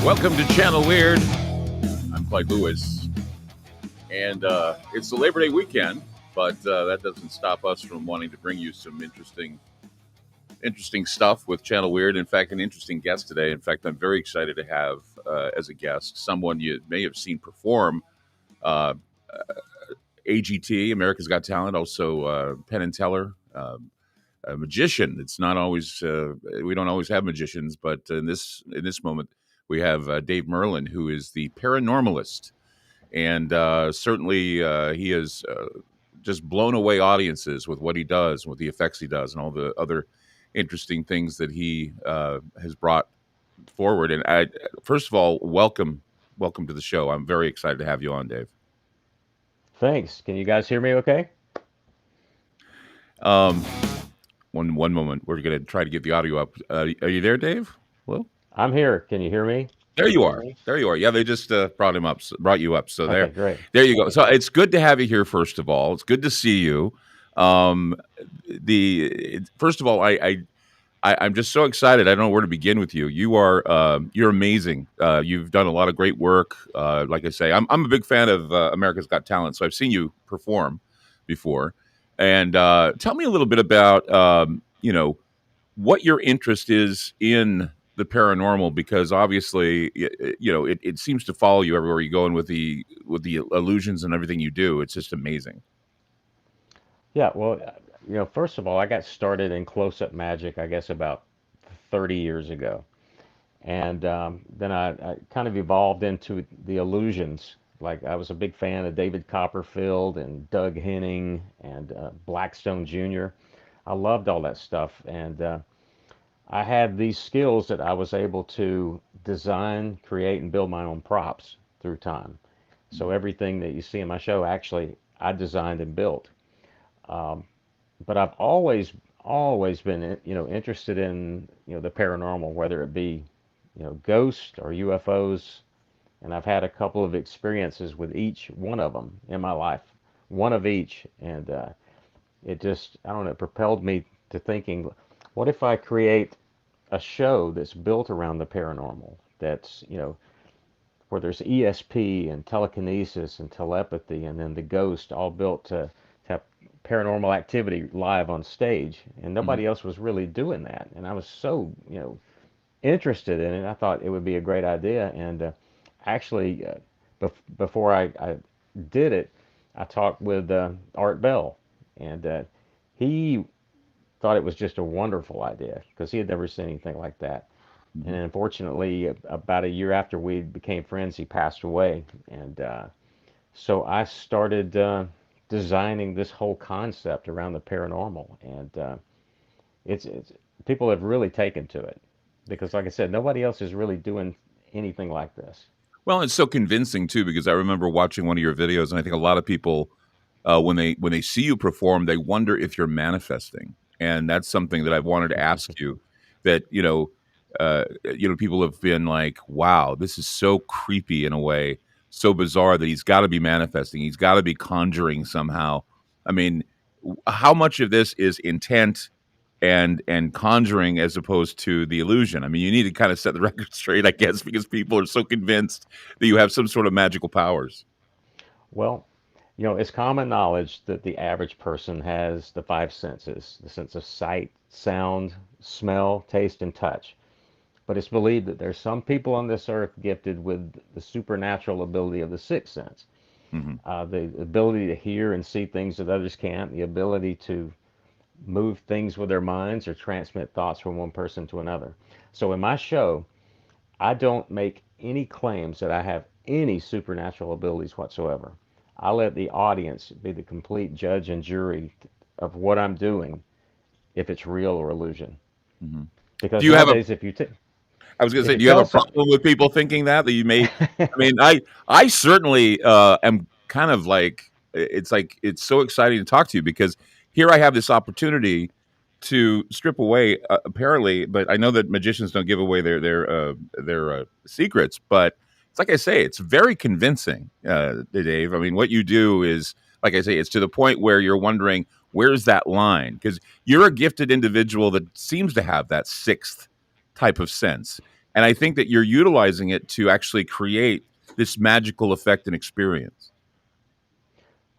Welcome to Channel Weird. I'm Clyde Lewis, and it's the Labor Day weekend, but that doesn't stop us from wanting to bring you some interesting stuff with Channel Weird. In fact, an interesting guest today. In fact, I'm very excited to have as a guest someone you may have seen perform. AGT, America's Got Talent, also Penn and Teller, a magician. It's not always we don't always have magicians, but in this moment we have Dave Merlin, who is the paranormalist, and certainly he has just blown away audiences with what he does, with the effects he does, and all the other interesting things that he has brought forward. And first of all, welcome to the show. I'm very excited to have you on, Dave. Thanks. Can you guys hear me okay? One moment. We're going to try to get the audio up. Are you there, Dave? Hello? I'm here. Can you hear me? There you are. There you are. Yeah, they just brought you up. So Okay, great. there you go. So it's good to have you here. First of all, it's good to see you. First of all, I'm just so excited. I don't know where to begin with you. You're amazing. You've done a lot of great work. Like I say, I'm a big fan of America's Got Talent, so I've seen you perform before. And tell me a little bit about what your interest is in the paranormal, because obviously it seems to follow you everywhere you go, and with the illusions and everything you do, it's just amazing. Yeah, well, first of all, I got started in close-up magic, I guess, about 30 years ago. And then I kind of evolved into the illusions. Like, I was a big fan of David Copperfield and Doug Henning and Blackstone Jr. I loved all that stuff. And I had these skills that I was able to design, create, and build my own props through time. So everything that you see in my show, actually, I designed and built. Um, but I've always been, interested in, the paranormal, whether it be, ghosts or UFOs. And I've had a couple of experiences with each one of them in my life, one of each. And it just, I don't know, it propelled me to thinking, what if I create a show that's built around the paranormal, that's, where there's ESP and telekinesis and telepathy and then the ghost all built to have paranormal activity live on stage. And Mhm. nobody else was really doing that. And I was so, interested in it. I thought it would be a great idea. And actually, before I did it, I talked with Art Bell, and he thought it was just a wonderful idea because he had never seen anything like that. And Mhm. unfortunately, about a year after we became friends, he passed away. And so I started designing this whole concept around the paranormal, and it's people have really taken to it because, like I said, nobody else is really doing anything like this. Well, it's so convincing too, because I remember watching one of your videos, and I think a lot of people, when they see you perform, they wonder if you're manifesting, and that's something that I've wanted to ask you. That people have been like, "Wow, this is so creepy in a way, so bizarre that he's got to be manifesting. He's got to be conjuring somehow." I mean, how much of this is intent and conjuring as opposed to the illusion? I mean, you need to kind of set the record straight, I guess, because people are so convinced that you have some sort of magical powers. Well, it's common knowledge that the average person has the five senses, the sense of sight, sound, smell, taste, and touch. But it's believed that there's some people on this earth gifted with the supernatural ability of the sixth sense, Hmm. the ability to hear and see things that others can't, the ability to move things with their minds or transmit thoughts from one person to another. So in my show, I don't make any claims that I have any supernatural abilities whatsoever. I let the audience be the complete judge and jury of what I'm doing, if it's real or illusion. Hmm. Do Because you have a? nowadays, I was going to if say, you do you have a tell some, problem with people thinking that you may? I mean, I certainly am kind of like, it's like it's so exciting to talk to you, because here I have this opportunity to strip away, apparently, but I know that magicians don't give away their secrets, but it's like I say, it's very convincing, Dave. I mean, what you do is, like I say, it's to the point where you're wondering, where's that line? Because you're a gifted individual that seems to have that sixth type of sense. And I think that you're utilizing it to actually create this magical effect and experience.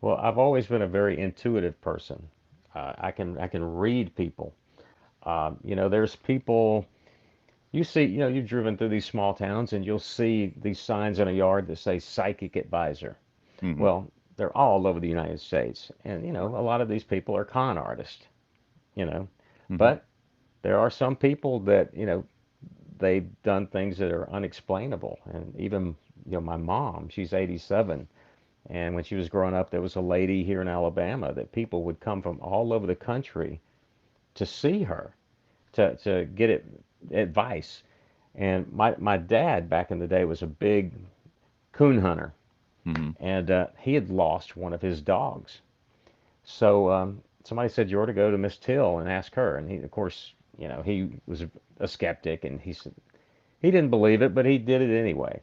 Well, I've always been a very intuitive person. I can read people. There's people you see. You've driven through these small towns, and you'll see these signs in a yard that say psychic advisor. Hmm. Well, they're all over the United States, and a lot of these people are con artists. You know, Hmm. but there are some people that they've done things that are unexplainable. And even my mom, she's 87. And when she was growing up, there was a lady here in Alabama that people would come from all over the country to see her, to get advice. And my dad back in the day was a big coon hunter, Hmm. and he had lost one of his dogs. So somebody said you ought to go to Miss Till and ask her. And he, of course, he was a skeptic, and he didn't believe it, but he did it anyway.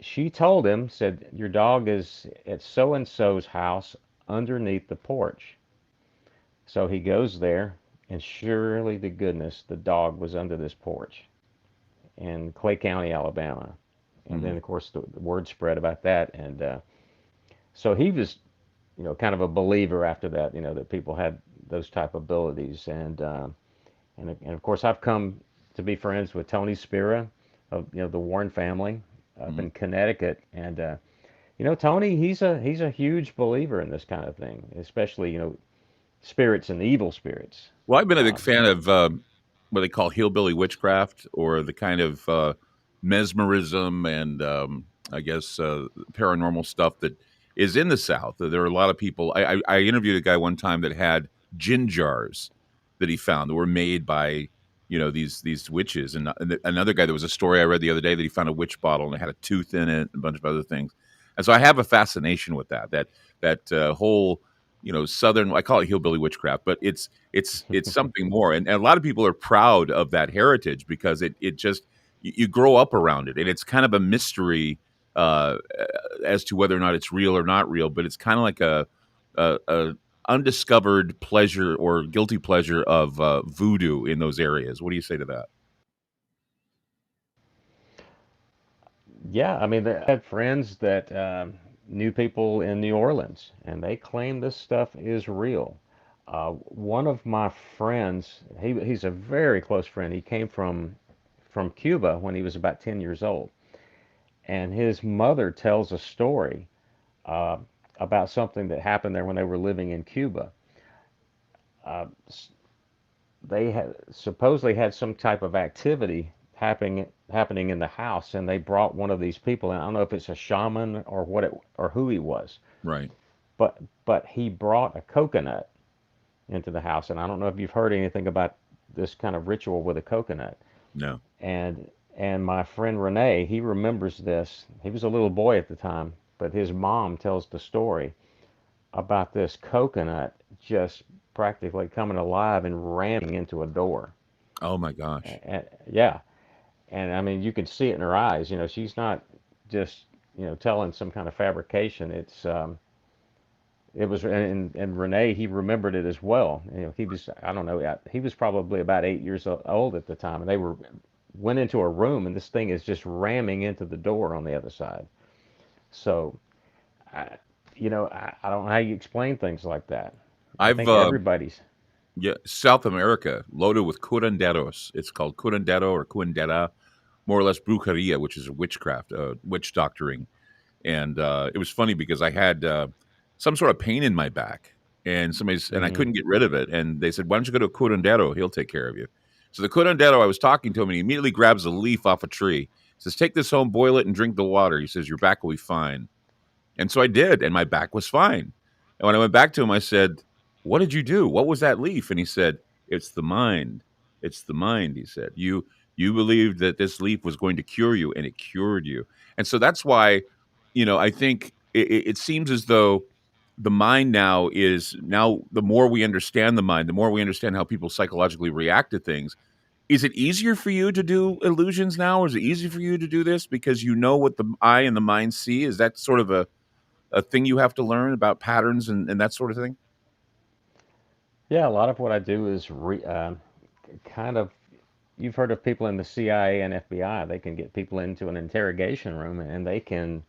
She told him, said, your dog is at so and so's house underneath the porch. So he goes there, and surely to goodness, the dog was under this porch in Clay County, Alabama. And Hmm. then, of course, the word spread about that. And so he was, kind of a believer after that, that people had those type of abilities. And of course, I've come to be friends with Tony Spira of, the Warren family up Hmm. in Connecticut. And Tony, he's a huge believer in this kind of thing, especially spirits and evil spirits. Well, I've been a big Um, fan of what they call hillbilly witchcraft, or the kind of mesmerism and I guess paranormal stuff that is in the South. There are a lot of people. I interviewed a guy one time that had gin jars that he found that were made by these witches, and another guy. There was a story I read the other day that he found a witch bottle and it had a tooth in it and a bunch of other things. And so I have a fascination with that whole southern. I call it hillbilly witchcraft, but it's something more. And a lot of people are proud of that heritage because it just you grow up around it, and it's kind of a mystery as to whether or not it's real or not real. But it's kind of like a undiscovered pleasure or guilty pleasure of voodoo in those areas. What do you say to that? yeah, I mean, I had friends that knew people in New Orleans, and they claim this stuff is real. One of my friends, he's a very close friend. He came from Cuba when he was about 10 years old, and his mother tells a story uh, about something that happened there when they were living in Cuba. Uh, they had supposedly had some type of activity happening in the house, and they brought one of these people. And I don't know if it's a shaman or or who he was, Right. but he brought a coconut into the house. And I don't know if you've heard anything about this kind of ritual with a coconut. No. And and my friend Renee, he remembers this. He was a little boy at the time, but his mom tells the story about this coconut just practically coming alive and ramming into a door. Oh my gosh. Yeah, and I mean you can see it in her eyes. She's not just telling some kind of fabrication. It was, and Renee, he remembered it as well. He was, I don't know, he was probably about 8 years old at the time, and they went into a room, and this thing is just ramming into the door on the other side. So, I, I don't know how you explain things like that. I I've think everybody's. Yeah, South America loaded with curanderos. It's called curandero or curandera, more or less brujeria, which is a witchcraft, witch doctoring. And it was funny because I had some sort of pain in my back, and I Hmm. couldn't get rid of it. And they said, "Why don't you go to a curandero? He'll take care of you." So the curandero, I was talking to him, and he immediately grabs a leaf off a tree. He says, "Take this home, boil it, and drink the water." He says, "Your back will be fine." And so I did, and my back was fine. And when I went back to him, I said, "What did you do? What was that leaf?" And he said, "It's the mind. It's the mind." He said, "You believed that this leaf was going to cure you, and it cured you." And so that's why, I think it seems as though the mind now the more we understand the mind, the more we understand how people psychologically react to things. Is it easier for you to do illusions now, or is it easy for you to do this because you know what the eye and the mind see? Is that sort of a thing you have to learn about patterns and that sort of thing? Yeah, a lot of what I do is kind of. you've heard of people in the CIA and FBI. They can get people into an interrogation room, and they can,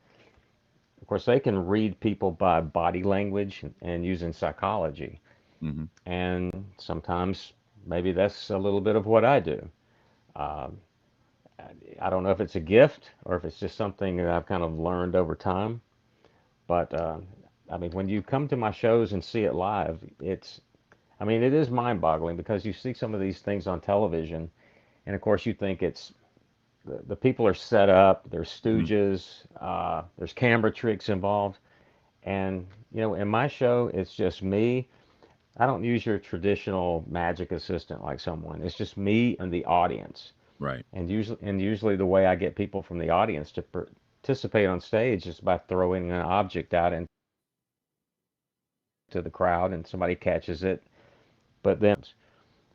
of course, they can read people by body language and using psychology. Hmm. And sometimes maybe that's a little bit of what I do. Um, I don't know if it's a gift or if it's just something that I've kind of learned over time. But I mean, when you come to my shows and see it live, I mean, it is mind-boggling because you see some of these things on television, and of course, you think the people are set up, there's Hmm. stooges, there's camera tricks involved, and in my show, it's just me. I don't use your traditional magic assistant like someone. It's just me and the audience. Right. And usually the way I get people from the audience to participate on stage is by throwing an object out into the crowd and somebody catches it. But then,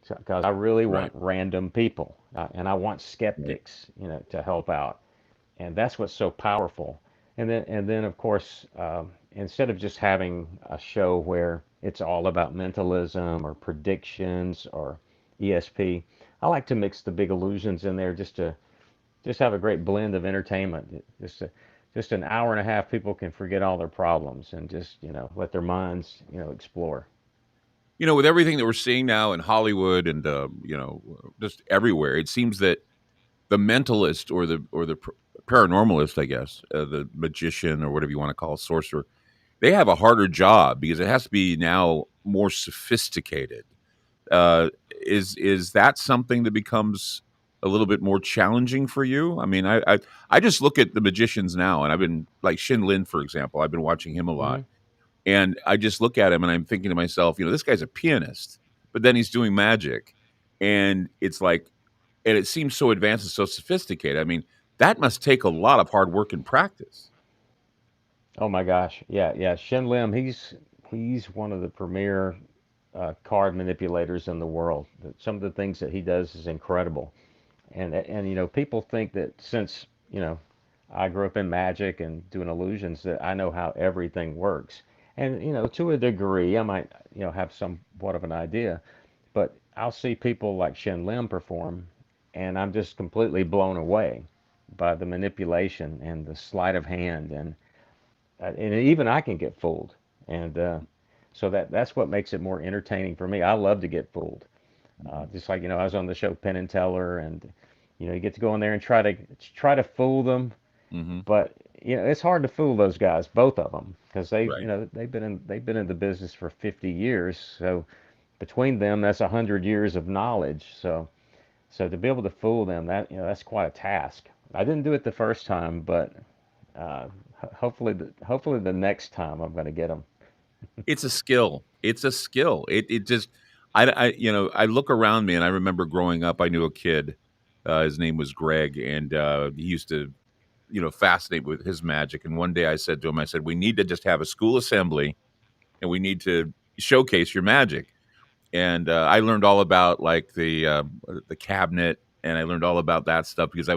because I really Right. want random people and I want Right. skeptics, to help out, and that's what's so powerful. And then of course, instead of just having a show where it's all about mentalism or predictions or ESP, I like to mix the big illusions in there just have a great blend of entertainment. Just an hour and a half, people can forget all their problems and just let their minds explore. With everything that we're seeing now in Hollywood and just everywhere, it seems that the mentalist or the paranormalist, I guess, the magician or whatever you want to call sorcerer, they have a harder job because it has to be now more sophisticated. Uh, is that something that becomes a little bit more challenging for you? I mean, I just look at the magicians now, and I've been like Shin Lim, for example. I've been watching him a lot, Hmm. and I just look at him and I'm thinking to myself, this guy's a pianist, but then he's doing magic, and it's like, and it seems so advanced and so sophisticated. I mean, that must take a lot of hard work and practice. Oh my gosh, yeah, yeah. Shin Lim, he's one of the premier card manipulators in the world. Some of the things that he does is incredible. And people think that since I grew up in magic and doing illusions that I know how everything works. And to a degree, I might have somewhat of an idea, but I'll see people like Shin Lim perform, and I'm just completely blown away by the manipulation and the sleight of hand, and even I can get fooled, and so that's what makes it more entertaining for me. I love to get fooled. Mhm. Just like I was on the show Penn and Teller, and you get to go in there and try to fool them, Mhm. but it's hard to fool those guys, both of them, because Right. they've been in the business for 50 years. So between them, that's 100 years of knowledge. So to be able to fool them, that's quite a task. I didn't do it the first time, but uh, hopefully the next time I'm going to get them. It's a skill. It's a skill. It just I look around me and I remember growing up. I knew a kid. His name was Greg, and he used to fascinate with his magic. And one day I said to him, I said, "We need to just have a school assembly, and we need to showcase your magic." And I learned all about like the cabinet, and I learned all about that stuff because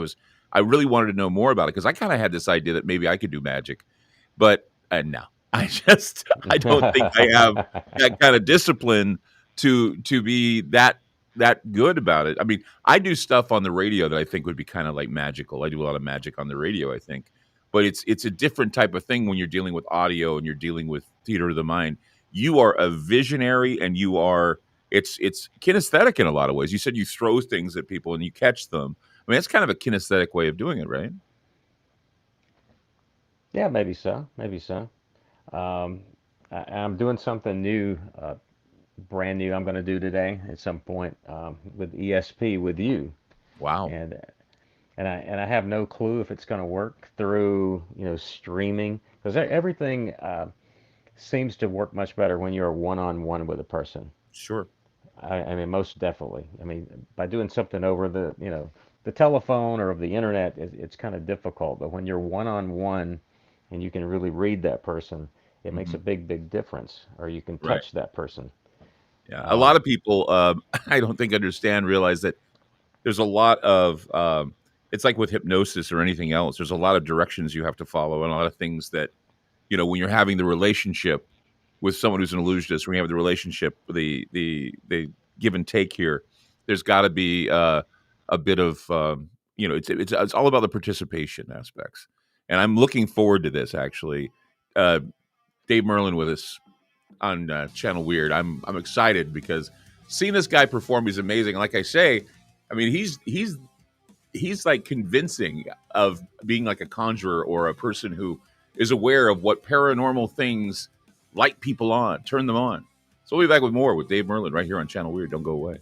I really wanted to know more about it because I kind of had this idea that maybe I could do magic, but no, I don't think I have that kind of discipline to be that good about it. I mean, I do stuff on the radio that I think would be kind of like magical. I do a lot of magic on the radio, I think, but it's a different type of thing when you're dealing with audio and you're dealing with theater of the mind. You are a visionary, and it's kinesthetic in a lot of ways. You said you throw things at people and you catch them. I mean, that's kind of a kinesthetic way of doing it, right? Yeah, maybe so, maybe so. Um, I'm doing something new, brand new. I'm going to do today at some point with ESP with you, Wow. and and I have no clue if it's going to work through streaming because everything seems to work much better when you're one-on-one with a person. Sure. I mean, most definitely. I mean, by doing something over the telephone or of the internet, it's kind of difficult. But when you're one-on-one and you can really read that person, it makes a Hmm. big difference. Or you can Right. touch that person. Yeah. A lot Um, of people, I don't think realize that there's a lot of, it's like with hypnosis or anything else. There's a lot of directions you have to follow and a lot of things that, when you're having the relationship with someone who's an illusionist, when you have the relationship, the give and take here, there's got to be, a bit of it's all about the participation aspects, and I'm looking forward to this actually. Dave Merlin with us on Channel Weird. I'm excited because seeing this guy perform is amazing. Like I say, I mean he's like convincing of being like a conjurer or a person who is aware of what paranormal things light people on, turn them on. So we'll be back with more with Dave Merlin right here on Channel Weird. Don't go away.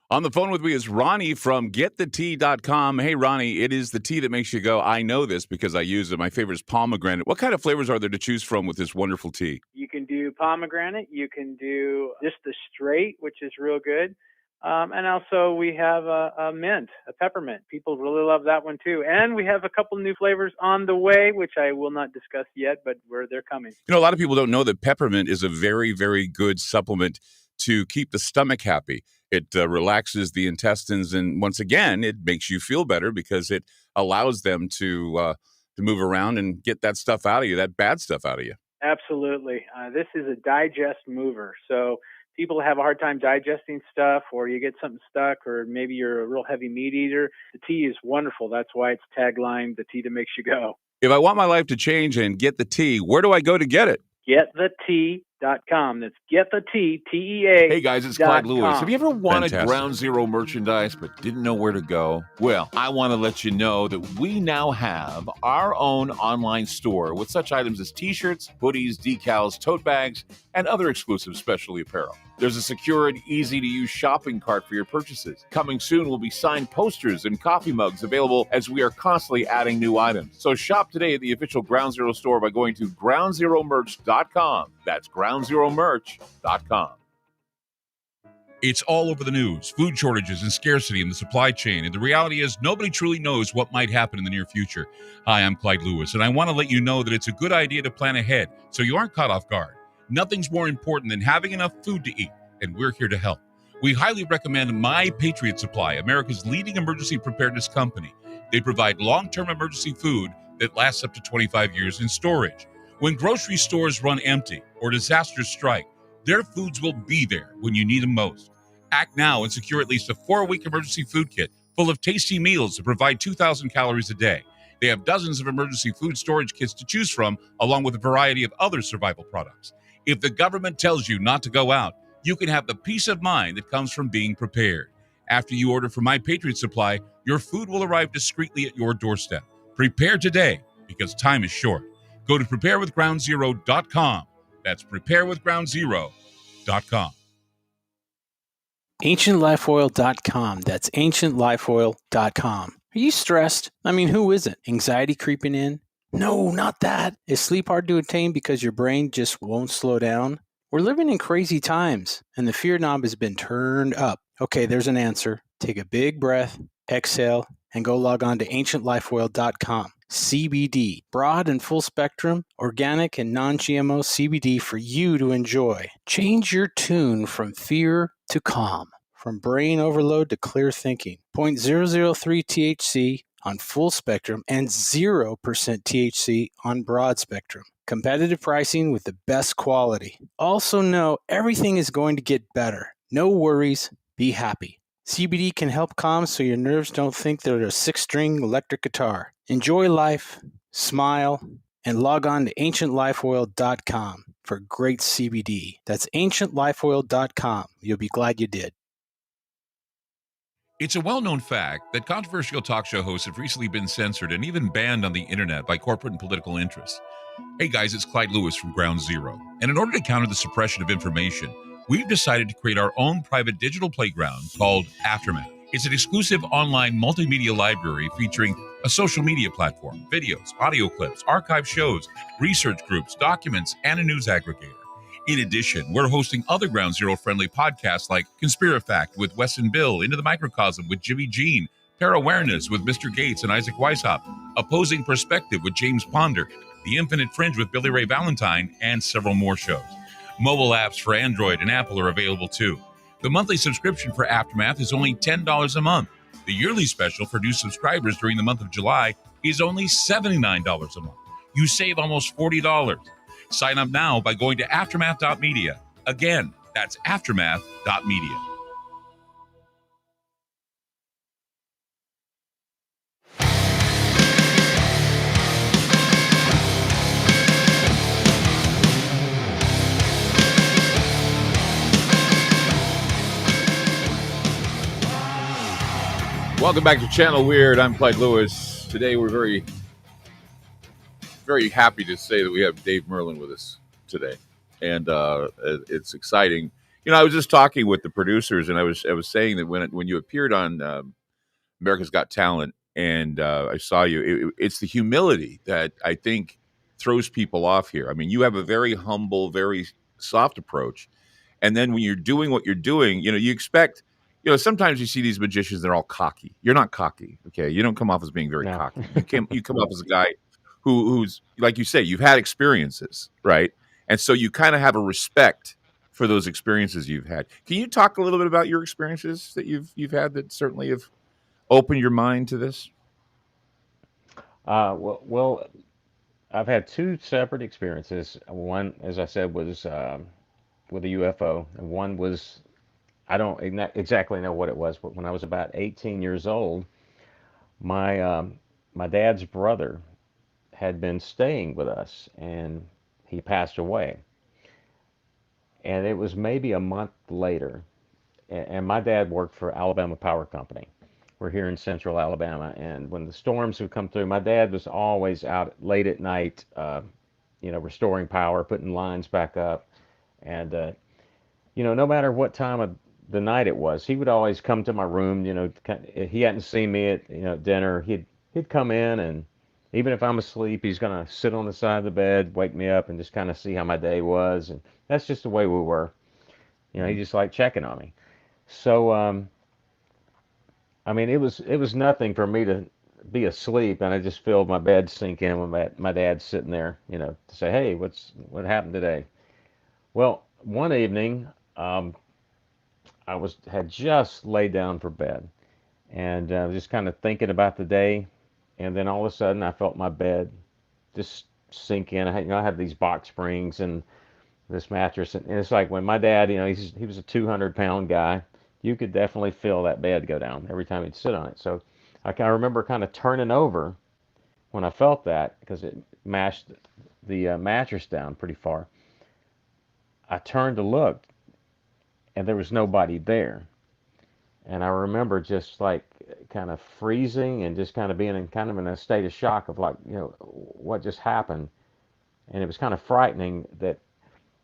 On the phone with me is Ronnie from GetTheTea.com. Hey, Ronnie, it is the tea that makes you go, I know this because I use it. My favorite is pomegranate. What kind of flavors are there to choose from with this wonderful tea? You can do pomegranate. You can do just the straight, which is real good. And also we have a mint, a peppermint. People really love that one too. And we have a couple new flavors on the way, which I will not discuss yet, but they're coming. You know, a lot of people don't know that peppermint is a very, very good supplement to keep the stomach happy. It relaxes the intestines, and once again, it makes you feel better because it allows them to move around and get that stuff out of you, that bad stuff out of you. Absolutely. This is a digest mover. So people have a hard time digesting stuff, or you get something stuck, or maybe you're a real heavy meat eater. The tea is wonderful. That's why it's taglined, the tea that makes you go. If I want my life to change and get the tea, where do I go to get it? GetTheTea.com. That's GetTheTea, TEA. Hey guys, it's Clyde Lewis. Have you ever wanted Ground Zero merchandise but didn't know where to go? Well, I want to let you know that we now have our own online store with such items as t-shirts, hoodies, decals, tote bags, and other exclusive specialty apparel. There's a secure and easy-to-use shopping cart for your purchases. Coming soon will be signed posters and coffee mugs available as we are constantly adding new items. So shop today at the official Ground Zero store by going to groundzeromerch.com. That's groundzeromerch.com. It's all over the news, food shortages and scarcity in the supply chain. And the reality is nobody truly knows what might happen in the near future. Hi, I'm Clyde Lewis, and I want to let you know that it's a good idea to plan ahead so you aren't caught off guard. Nothing's more important than having enough food to eat, and we're here to help. We highly recommend My Patriot Supply, America's leading emergency preparedness company. They provide long-term emergency food that lasts up to 25 years in storage. When grocery stores run empty or disasters strike, their foods will be there when you need them most. Act now and secure at least a 4-week emergency food kit full of tasty meals that provide 2,000 calories a day. They have dozens of emergency food storage kits to choose from, along with a variety of other survival products. If the government tells you not to go out, you can have the peace of mind that comes from being prepared. After you order from My Patriot Supply, your food will arrive discreetly at your doorstep. Prepare today, because time is short. Go to preparewithgroundzero.com. That's preparewithgroundzero.com. AncientLifeOil.com. That's AncientLifeOil.com. Are you stressed? I mean, who isn't? Anxiety creeping in? No, not that. Is sleep hard to attain because your brain just won't slow down? We're living in crazy times, and the fear knob has been turned up. Okay, there's an answer. Take a big breath, exhale, and go log on to AncientLifeOil.com. CBD, broad and full spectrum, organic and non-GMO CBD for you to enjoy. Change your tune from fear to calm, from brain overload to clear thinking. 0.003 THC on full spectrum and 0% THC on broad spectrum. Competitive pricing with the best quality. Also know everything is going to get better. No worries, be happy. CBD can help calm so your nerves don't think they're a 6-string electric guitar. Enjoy life, smile, and log on to AncientLifeOil.com for great CBD. That's AncientLifeOil.com. You'll be glad you did. It's a well-known fact that controversial talk show hosts have recently been censored and even banned on the internet by corporate and political interests. Hey guys, it's Clyde Lewis from Ground Zero. And in order to counter the suppression of information, we've decided to create our own private digital playground called Aftermath. It's an exclusive online multimedia library featuring a social media platform, videos, audio clips, archive shows, research groups, documents, and a news aggregator. In addition, we're hosting other Ground Zero-friendly podcasts like Conspirafact with Wes and Bill, Into the Microcosm with Jimmy Jean, Para-Awareness with Mr. Gates and Isaac Weishaupt, Opposing Perspective with James Ponder, The Infinite Fringe with Billy Ray Valentine, and several more shows. Mobile apps for Android and Apple are available too. The monthly subscription for Aftermath is only $10 a month. The yearly special for new subscribers during the month of July is only $79 a month. You save almost $40. Sign up now by going to aftermath.media. Again, that's aftermath.media. Welcome back to Channel Weird. I'm Clyde Lewis. Today we're very, very happy to say that we have Dave Merlin with us today, and it's exciting. You know, I was just talking with the producers, and I was saying that when you appeared on America's Got Talent, and I saw you, it's the humility that I think throws people off here. I mean, you have a very humble, very soft approach, and then when you're doing what you're doing, you know, you expect. You know, sometimes you see these magicians; they're all cocky. You're not cocky, okay? You don't come off as being very No. cocky. You come off as a guy who's like you say, you've had experiences, right? And so you kind of have a respect for those experiences you've had. Can you talk a little bit about your experiences that you've had that certainly have opened your mind to this? Well, I've had two separate experiences. One, as I said, was with a UFO, and one was I don't exactly know what it was, but when I was about 18 years old, my my dad's brother had been staying with us, and he passed away. And it was maybe a month later, and my dad worked for Alabama Power Company. We're here in central Alabama, and when the storms would come through, my dad was always out late at night, restoring power, putting lines back up, and no matter what time of the night it was, he would always come to my room. He hadn't seen me at dinner. He'd come in, and even if I'm asleep, he's gonna sit on the side of the bed, wake me up, and just kind of see how my day was. And that's just the way we were. He Mhm. just liked checking on me. So, I mean, it was nothing for me to be asleep, and I just feel my bed sink in when my dad's sitting there, to say, "Hey, what happened today?" Well, one evening, I had just laid down for bed, and just kind of thinking about the day, and then all of a sudden, I felt my bed just sink in. I have these box springs and this mattress, and it's like when my dad, he was a 200-pound guy. You could definitely feel that bed go down every time he'd sit on it. So I remember kind of turning over when I felt that because it mashed the mattress down pretty far. I turned to look, and there was nobody there. And I remember just like kind of freezing and just kind of being in a state of shock of like, what just happened. And it was kind of frightening that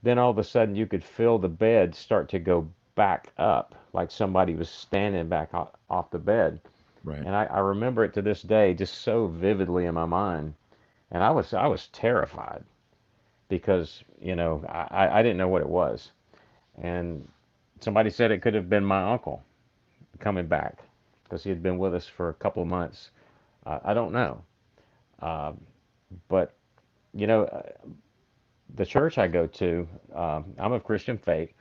then all of a sudden you could feel the bed start to go back up, like somebody was standing back off the bed. Right. And I remember it to this day just so vividly in my mind. And I was terrified because, I didn't know what it was. And somebody said it could have been my uncle coming back because he had been with us for a couple of months. I don't know. Uh, but, you know, uh, the church I go to, I'm of Christian faith.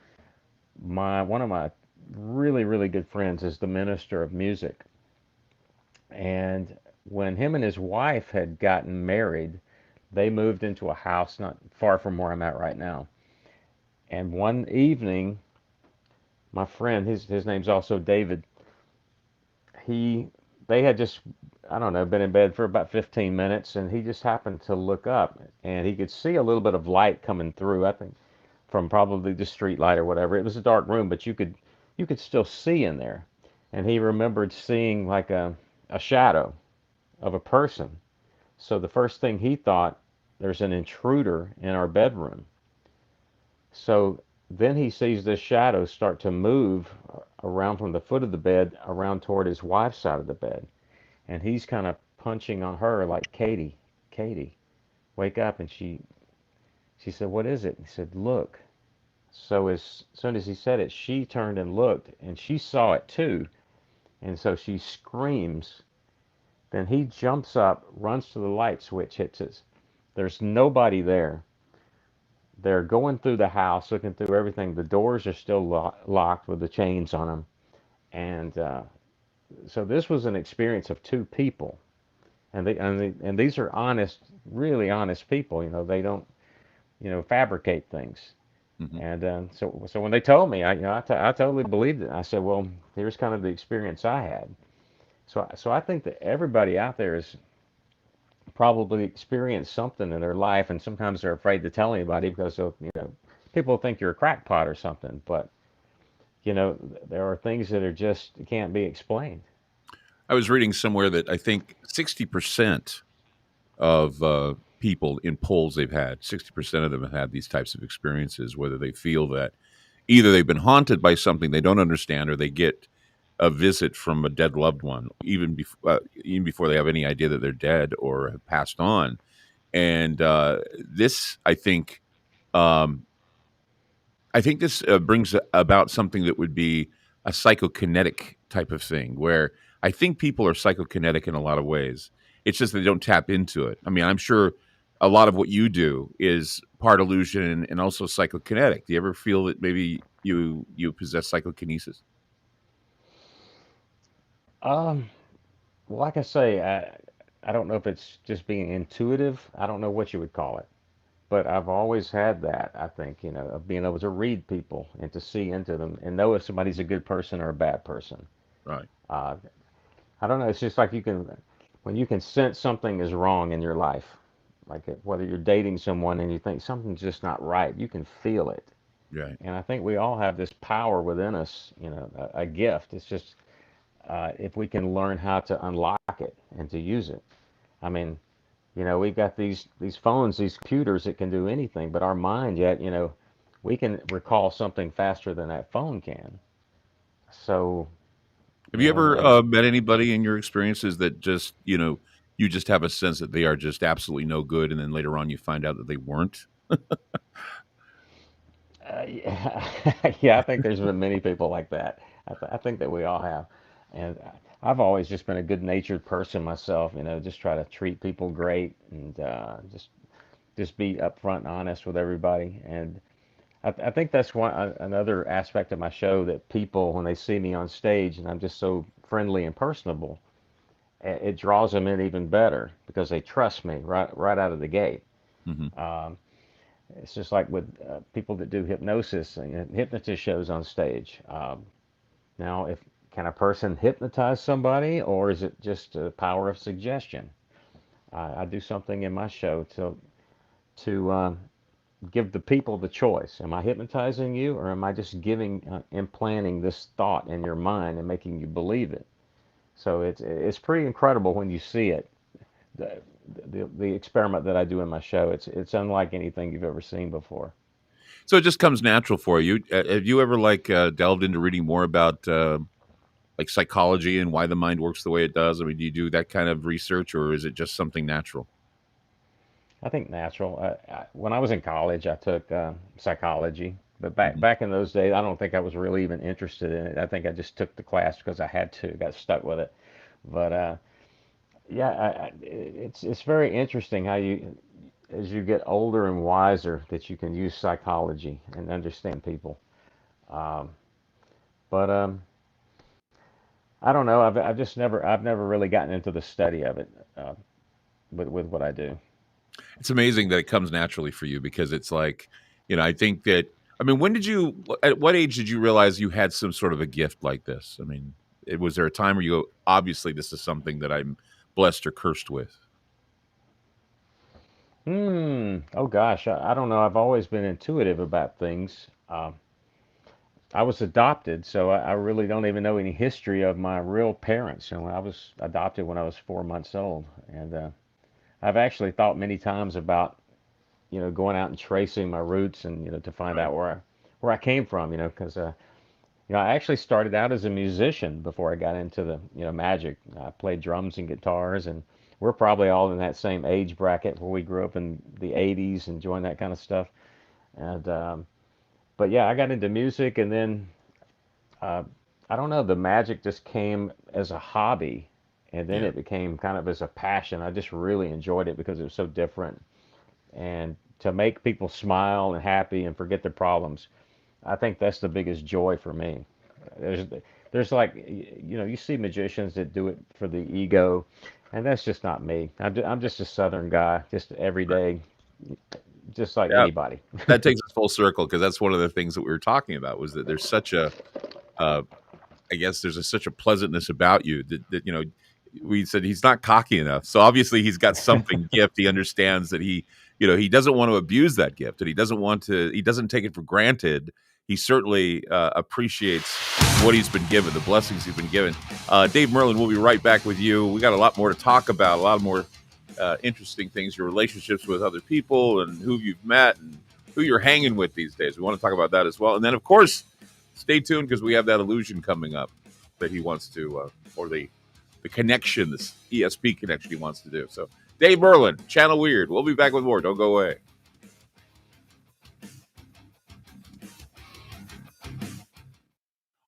One of my really, really good friends is the minister of music. And when him and his wife had gotten married, they moved into a house not far from where I'm at right now. And one evening, my friend, his name's also David, he they had just, I don't know, been in bed for about 15 minutes, and he just happened to look up, and he could see a little bit of light coming through, I think from probably the street light or whatever. It was a dark room, but you could still see in there. And he remembered seeing like a shadow of a person. So the first thing he thought, there's an intruder in our bedroom. So then he sees this shadow start to move around from the foot of the bed around toward his wife's side of the bed. And he's kind of punching on her like, Katie, Katie, wake up. And she said, what is it? He said, look. So as soon as he said it, she turned and looked, and she saw it too. And so she screams. Then he jumps up, runs to the light switch, hits it. There's nobody there. They're going through the house, looking through everything. The doors are still locked with the chains on them. And so this was an experience of two people. And these are honest, really honest people. They don't, fabricate things. Hmm. And so when they told me, I totally believed it. I said, well, here's kind of the experience I had. So I think that everybody out there has probably experienced something in their life, and sometimes they're afraid to tell anybody because of, people think you're a crackpot or something. But there are things that are just can't be explained. I was reading somewhere that I think 60% of people in polls they've had, 60% of them have had these types of experiences, whether they feel that either they've been haunted by something they don't understand or they get a visit from a dead loved one, even before they have any idea that they're dead or have passed on. And this, um, I think this brings about something that would be a psychokinetic type of thing, where I think people are psychokinetic in a lot of ways. It's just they don't tap into it. I mean, I'm sure a lot of what you do is part illusion and also psychokinetic. Do you ever feel that maybe you possess psychokinesis? Um, well, like I say, I don't know if it's just being intuitive. I don't know what you would call it. But I've always had that, I think, of being able to read people and to see into them and know if somebody's a good person or a bad person. Right. Uh, I don't know. It's just like when you can sense something is wrong in your life, like whether you're dating someone and you think something's just not right, you can feel it. Right. And I think we all have this power within us, a gift. It's just if we can learn how to unlock it and to use it. I mean, we've got these phones, these computers that can do anything, but our mind yet, we can recall something faster than that phone can. So, Have you ever and met anybody in your experiences that just, you just have a sense that they are just absolutely no good, and then later on you find out that they weren't? yeah, yeah, I think there's been many people like that. I think that we all have, and I've always just been a good-natured person myself. Just try to treat people great and just be upfront and honest with everybody. And I think that's another aspect of my show that people, when they see me on stage and I'm just so friendly and personable, it draws them in even better because they trust me right out of the gate. Hmm. Um, it's just like with people that do hypnosis and hypnotist shows on stage. Now, if can a person hypnotize somebody, or is it just a power of suggestion? I do something in my show to give the people the choice. Am I hypnotizing you, or am I just implanting this thought in your mind and making you believe it? So it's pretty incredible when you see it. The, the experiment that I do in my show, it's unlike anything you've ever seen before. So it just comes natural for you. Have you ever delved into reading more about like psychology and why the mind works the way it does? I mean, do you do that kind of research, or is it just something natural? I think natural. When I was in college, I took psychology, but back Hmm. back in those days, I don't think I was really even interested in it. I think I just took the class because I had to, got stuck with it. But yeah, it's very interesting how as you get older and wiser, that you can use psychology and understand people. Um, but I don't know. I've never really gotten into the study of it uh, with what I do. It's amazing that it comes naturally for you because it's like, I think that, I mean, at what age did you realize you had some sort of a gift like this? I mean, was there a time where you go, obviously, this is something that I'm blessed or cursed with? Oh gosh, I don't know. I've always been intuitive about things. I was adopted, so I really don't even know any history of my real parents. I was adopted when I was 4 months old, and I've actually thought many times about going out and tracing my roots and to find Right. out where I came from. Because I actually started out as a musician before I got into the magic. I played drums and guitars, and we're probably all in that same age bracket where we grew up in the '80s and joined that kind of stuff. And but yeah, I got into music, and then uh, I don't know, the magic just came as a hobby, and then Yeah. it became kind of as a passion. I just really enjoyed it because it was so different, and to make people smile and happy and forget their problems. I think that's the biggest joy for me. There's there's like you see magicians that do it for the ego, and that's just not me. I'm just a Southern guy, just Right. everyday, just like Yeah. anybody. That takes us full circle, because that's one of the things that we were talking about, was that there's such a, I guess there's such a pleasantness about you that, you know, we said he's not cocky enough. So obviously he's got something gift. He understands that he, you know, he doesn't want to abuse that gift, and he doesn't take it for granted. He certainly appreciates what he's been given, the blessings he's been given. Dave Merlin, we'll be right back with you. We got a lot more to talk about, a lot more interesting things, your relationships with other people and who you've met and who you're hanging with these days. We want to talk about that as well. And then, of course, stay tuned, because we have that illusion coming up that he wants to, or the connection, this ESP connection he wants to do. So Dave Merlin, Channel Weird. We'll be back with more. Don't go away.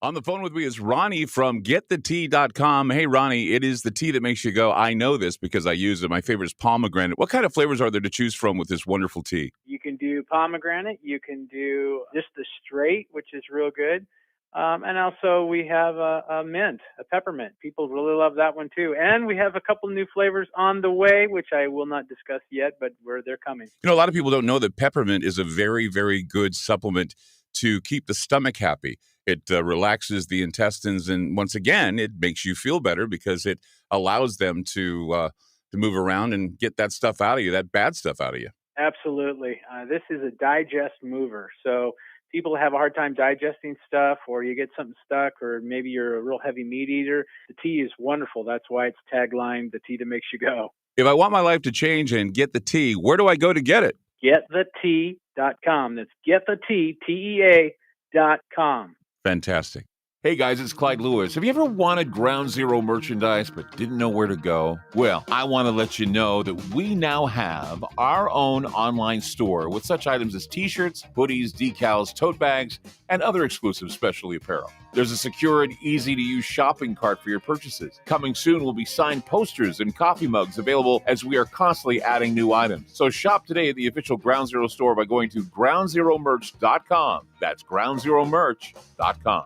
On the phone with me is Ronnie from GetTheTea.com. Hey, Ronnie, it is the tea that makes you go, I know this because I use it. My favorite is pomegranate. What kind of flavors are there to choose from with this wonderful tea? You can do pomegranate. You can do just the straight, which is real good. And also we have a mint, a peppermint. People really love that one too. And we have a couple new flavors on the way, which I will not discuss yet, but they're coming. You know, a lot of people don't know that peppermint is a very, very good supplement to keep the stomach happy. It relaxes the intestines, and once again, it makes you feel better because it allows them to move around and get that stuff out of you, that bad stuff out of you. Absolutely. This is a digest mover. So people have a hard time digesting stuff, or you get something stuck, or maybe you're a real heavy meat eater. The tea is wonderful. That's why it's tagline, the tea that makes you go. If I want my life to change and get the tea, where do I go to get it? GetTheTea.com. That's GetTheTea, TEA.com. Fantastic. Hey guys, it's Clyde Lewis. Have you ever wanted Ground Zero merchandise but didn't know where to go? Well, I want to let you know that we now have our own online store with such items as t-shirts, hoodies, decals, tote bags, and other exclusive specialty apparel. There's a secure and easy-to-use shopping cart for your purchases. Coming soon will be signed posters and coffee mugs available, as we are constantly adding new items. So shop today at the official Ground Zero store by going to groundzeromerch.com. That's groundzeromerch.com.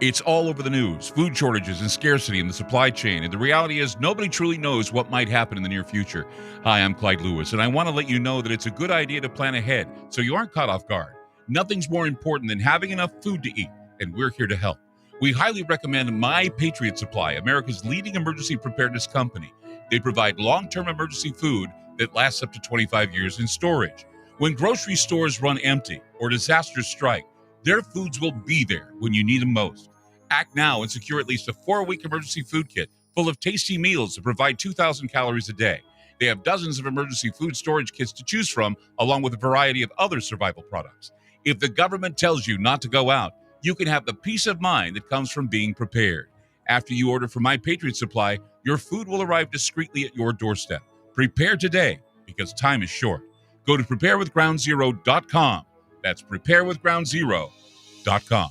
It's all over the news, food shortages and scarcity in the supply chain, and the reality is nobody truly knows what might happen in the near future. Hi, I'm Clyde Lewis, and I want to let you know that it's a good idea to plan ahead so you aren't caught off guard. Nothing's more important than having enough food to eat, and we're here to help. We highly recommend My Patriot Supply, America's leading emergency preparedness company. They provide long-term emergency food that lasts up to 25 years in storage. When grocery stores run empty or disasters strike, their foods will be there when you need them most. Act now and secure at least a 4-week emergency food kit full of tasty meals that provide 2,000 calories a day. They have dozens of emergency food storage kits to choose from, along with a variety of other survival products. If the government tells you not to go out, you can have the peace of mind that comes from being prepared. After you order from My Patriot Supply, your food will arrive discreetly at your doorstep. Prepare today, because time is short. Go to preparewithgroundzero.com. That's preparewithgroundzero.com.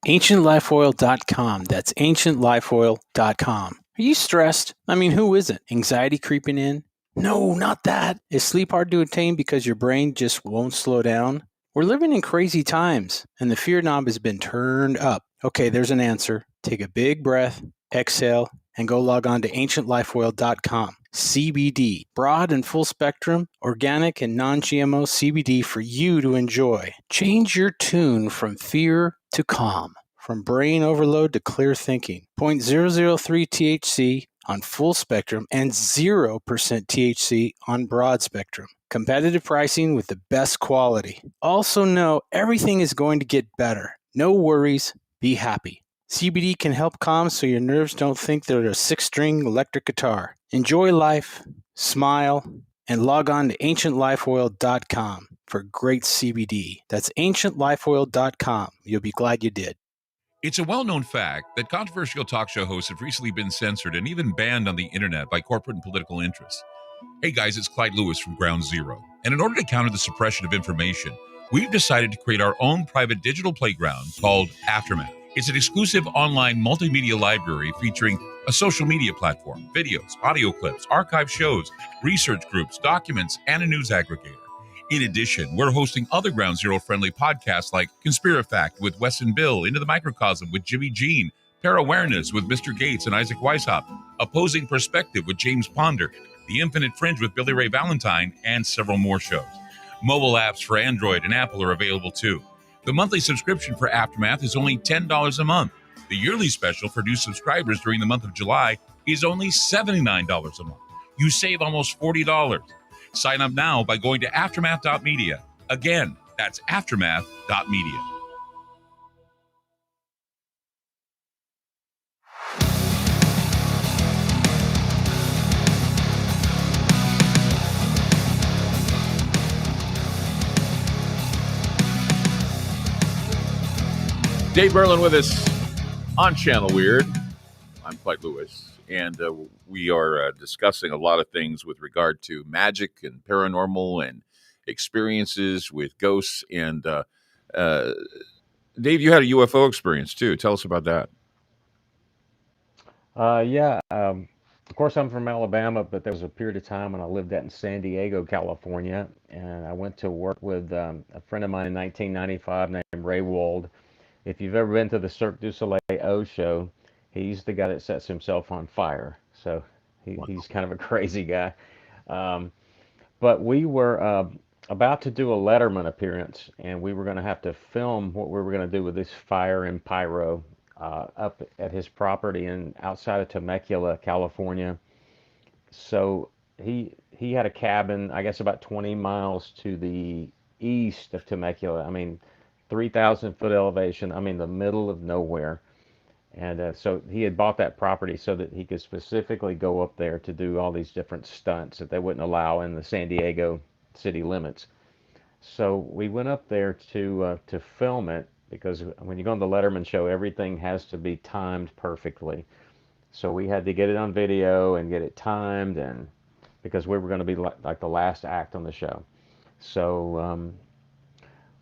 AncientLifeOil.com. That's AncientLifeOil.com. Are you stressed? I mean, who isn't? Anxiety creeping in? No, not that. Is sleep hard to attain because your brain just won't slow down? We're living in crazy times, and the fear knob has been turned up. Okay, there's an answer. Take a big breath, exhale, and go log on to AncientLifeOil.com. CBD, broad and full spectrum, organic and non-GMO CBD for you to enjoy. Change your tune from fear to calm, from brain overload to clear thinking. 0.003 THC on full spectrum and 0% THC on broad spectrum. Competitive pricing with the best quality. Also know everything is going to get better. No worries, be happy. CBD can help calm so your nerves don't think they're a 6-string electric guitar. Enjoy life, smile, and log on to AncientLifeOil.com for great CBD. That's AncientLifeOil.com. You'll be glad you did. It's a well-known fact that controversial talk show hosts have recently been censored and even banned on the internet by corporate and political interests. Hey guys, it's Clyde Lewis from Ground Zero. And in order to counter the suppression of information, we've decided to create our own private digital playground called Aftermath. It's an exclusive online multimedia library featuring a social media platform, videos, audio clips, archive shows, research groups, documents, and a news aggregator. In addition, we're hosting other Ground Zero friendly podcasts like Conspirafact with Wes and Bill, Into the Microcosm with Jimmy Jean, Parawareness with Mr. Gates and Isaac Weishaupt, Opposing Perspective with James Ponder, The Infinite Fringe with Billy Ray Valentine, and several more shows. Mobile apps for Android and Apple are available too. The monthly subscription for Aftermath is only $10 a month. The yearly special for new subscribers during the month of July is only $79 a month. You save almost $40. Sign up now by going to aftermath.media. Again, that's aftermath.media. Dave Merlin with us on Channel Weird. I'm Clyde Lewis, and we are discussing a lot of things with regard to magic and paranormal and experiences with ghosts. And Dave, you had a UFO experience too. Tell us about that. Yeah. Of course, I'm from Alabama, but there was a period of time when I lived out in San Diego, California, and I went to work with a friend of mine in 1995 named Ray Wold. If you've ever been to the Cirque du Soleil show, he's the guy that sets himself on fire. So he's kind of a crazy guy. Um, but we were about to do a Letterman appearance, and we were going to have to film what we were going to do with this fire and pyro up at his property in outside of Temecula, California. So he had a cabin, I guess, about 20 miles to the east of Temecula. I mean, 3,000-foot elevation. I mean, the middle of nowhere. And so he had bought that property so that he could specifically go up there to do all these different stunts that they wouldn't allow in the San Diego city limits. So we went up there to film it because when you go on the Letterman show, everything has to be timed perfectly. So we had to get it on video and get it timed, and because we were going to be like the last act on the show. So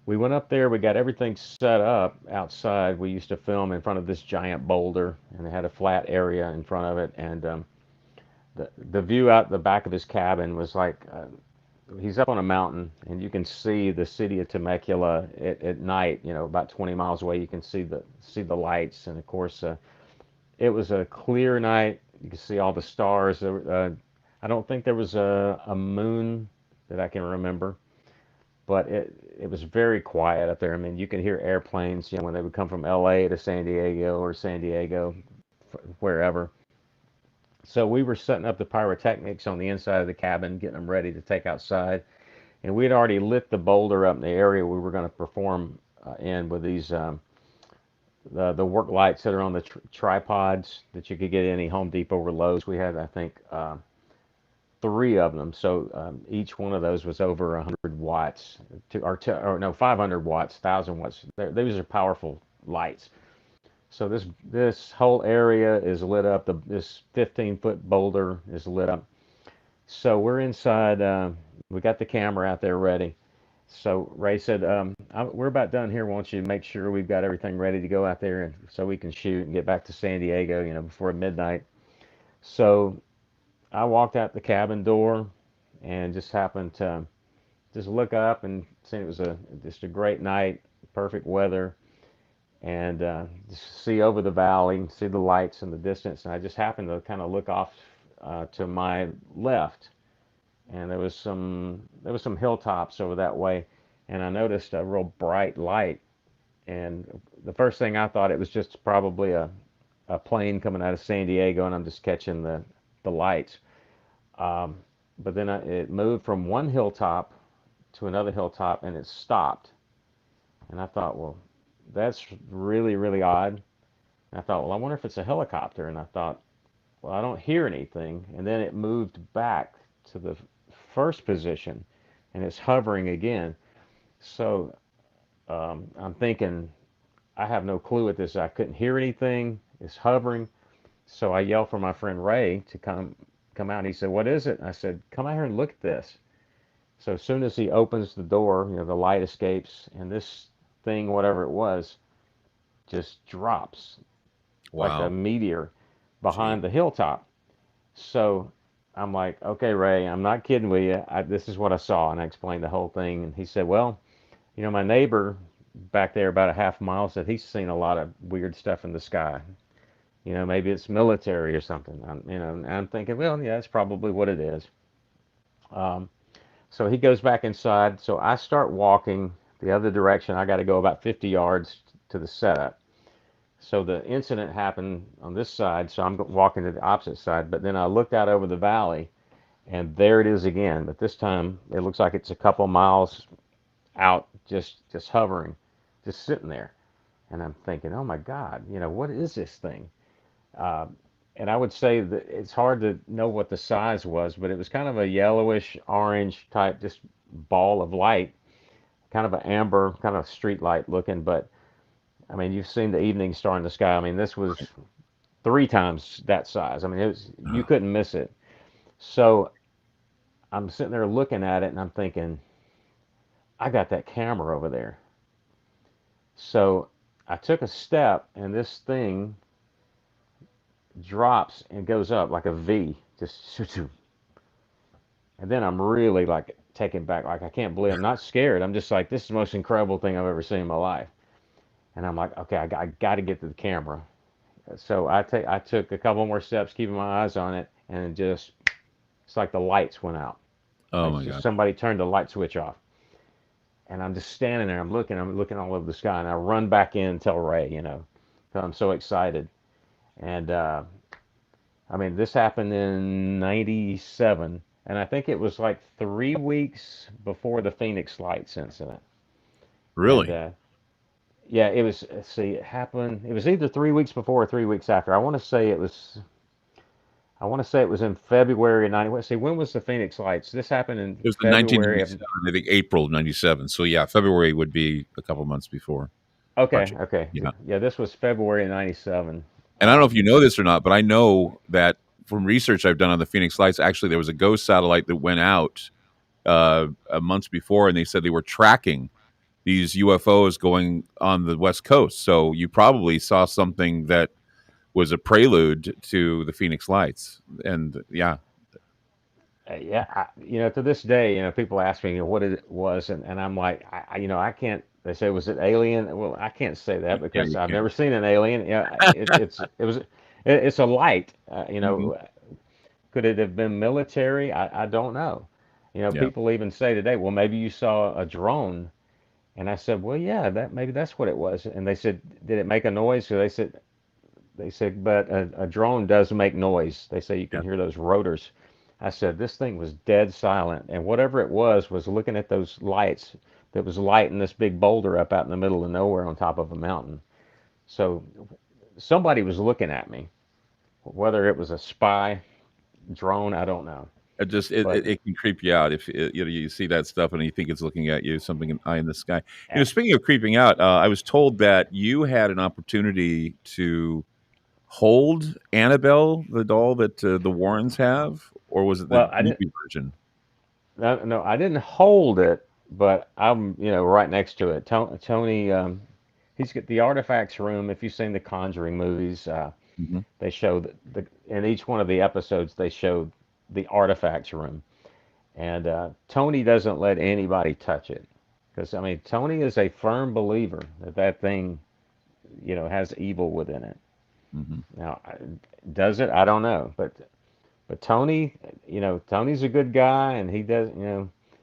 we went up there, we got everything set up outside. We used to film in front of this giant boulder, and it had a flat area in front of it. And the view out the back of his cabin was like he's up on a mountain, and you can see the city of Temecula at night. You know, about 20 miles away, you can see the lights. And of course, it was a clear night. You could see all the stars. I don't think there was a moon that I can remember, but it was very quiet up there. I mean, you can hear airplanes, you know, when they would come from LA to San Diego or San Diego, wherever. So we were setting up the pyrotechnics on the inside of the cabin, getting them ready to take outside. And we had already lit the boulder up in the area we were going to perform in with these the work lights that are on the tripods that you could get at any Home Depot or Lowe's. We had, I think, 3 of them. So each one of those was over 100 watts, or no, 500 watts, 1,000 watts. These are powerful lights. So this whole area is lit up. This 15-foot boulder is lit up. So we're inside. We got the camera out there ready. So Ray said, "We're about done here. Why don't you make sure we've got everything ready to go out there, and so we can shoot and get back to San Diego, you know, before midnight." So I walked out the cabin door and just happened to just look up and see it was just a great night, perfect weather, and just see over the valley, see the lights in the distance. And I just happened to kind of look off to my left, and there was some hilltops over that way, and I noticed a real bright light. And the first thing I thought, it was just probably a plane coming out of San Diego, and I'm just catching the lights. But then it moved from one hilltop to another hilltop, and it stopped. And I thought, well, that's really, really odd. And I thought, well, I wonder if it's a helicopter. And I thought, well, I don't hear anything. And then it moved back to the first position, and it's hovering again. So I'm thinking, I have no clue at this. I couldn't hear anything. It's hovering. So I yelled for my friend Ray to come out. And he said, "What is it?" And I said, "Come out here and look at this." So as soon as he opens the door, you know, the light escapes, and this thing, whatever it was, just drops like a meteor behind the hilltop. So I'm like, "Okay, Ray, I'm not kidding with you. This is what I saw." And I explained the whole thing. And he said, "Well, you know, my neighbor back there about a half mile said he's seen a lot of weird stuff in the sky." maybe it's military or something. And I'm thinking, well, yeah, that's probably what it is. Um, so he goes back inside. So I start walking the other direction. I got to go about 50 yards to the setup. So the incident happened on this side, so I'm walking to the opposite side. But then I looked out over the valley, and there it is again. But this time it looks like it's a couple miles out, just hovering, just sitting there. And I'm thinking, oh my God, what is this thing? Uh, and I would say that it's hard to know what the size was, but it was kind of a yellowish orange type, just ball of light, kind of an amber, kind of street light looking. But I mean, you've seen the evening star in the sky. I mean, this was 3 times that size. I mean, you couldn't miss it. So I'm sitting there looking at it, and I'm thinking, I got that camera over there. So I took a step, and this thing drops and goes up like a V, just and then I'm really like taken back, like I can't believe I'm not scared. I'm just like, this is the most incredible thing I've ever seen in my life. And I'm like, okay, I got to get to the camera. So I took a couple more steps, keeping my eyes on it, and it's like the lights went out. Oh Like my just God. somebody turned the light switch off. And I'm just standing there. I'm looking all over the sky, and I run back in and tell Ray, 'cause I'm so excited. And I mean, this happened in '97, and I think it was like 3 weeks before the Phoenix Lights incident. And Really? yeah, it was. Let's see, it happened. It was either 3 weeks before or 3 weeks after. I want to say it was. I want to say it was in February of '90. Let's see, when was the Phoenix Lights? This happened in It was in February of. 1997, I think April of 97. So yeah, February would be a couple months before. Okay, Gotcha. okay, Yeah. yeah, this was February of '97. And I don't know if you know this or not, but I know that from research I've done on the Phoenix Lights, actually there was a ghost satellite that went out months before, and they said they were tracking these UFOs going on the West Coast. So you probably saw something that was a prelude to the Phoenix Lights. And yeah, Yeah, to this day, people ask me, what it was, and I'm like, I can't. They say, was it alien? Well, I can't say that yeah, because you I've can. never seen an alien. Yeah, it's a light. Hmm. Could it have been military? I don't know. Yeah, People even say today, well, maybe you saw a drone, and I said, well, yeah, that maybe that's what it was. And they said, did it make a noise? So they said, but a drone does make noise. They say you can yeah. hear those rotors. I said, this thing was dead silent. And whatever it was looking at those lights that was lighting this big boulder up out in the middle of nowhere on top of a mountain. So somebody was looking at me. Whether it was a spy, drone, I don't know. It just But it can creep you out if you see that stuff and you think it's looking at you, something eye in the sky. uh, Speaking of creeping out, I was told that you had an opportunity to hold Annabelle, the doll that the Warrens have, or was it the well, I didn't. movie version? No, I didn't hold it, but I'm right next to it. Tony, he's got the artifacts room. If you've seen the Conjuring movies, Hmm. they show in each one of the episodes they showed the artifacts room, and Tony doesn't let anybody touch it because I mean Tony is a firm believer that thing has evil within it. Hmm. Now, does it? I don't know, but Tony, Tony's a good guy, and he does,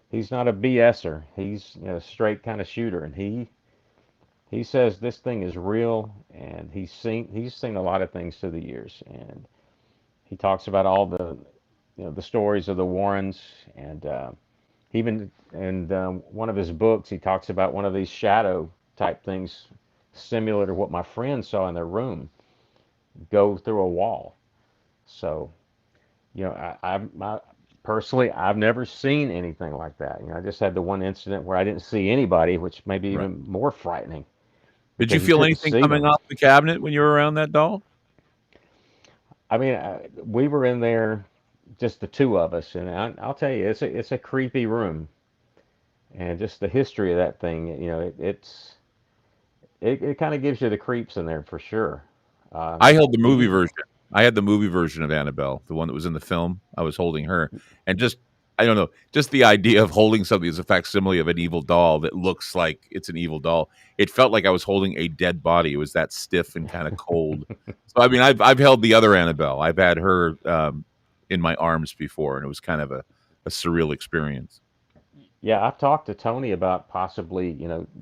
he's not a BSer. He's a straight kind of shooter, and he says this thing is real, and he's seen a lot of things through the years, and he talks about all the stories of the Warrens, and even in one of his books he talks about one of these shadow type things, similar to what my friend saw in their room, go through a wall. So personally, I've never seen anything like that. I just had the one incident where I didn't see anybody, which may be Right. even more frightening Did you because you feel couldn't anything see coming them. off the cabinet when you were around that doll? I mean, we were in there, just the two of us, and I'll tell you, it's a creepy room, and just the history of that thing, it kind of gives you the creeps in there for sure. I held the movie The version. I had the movie version of Annabelle, the one that was in the film. I was holding her, and just I don't know, just the idea of holding something as a facsimile of an evil doll that looks like it's an evil doll. It felt like I was holding a dead body. It was that stiff and kind of cold. So I mean, I've held the other Annabelle. I've had her in my arms before, and it was kind of a surreal experience. Yeah, I've talked to Tony about possibly,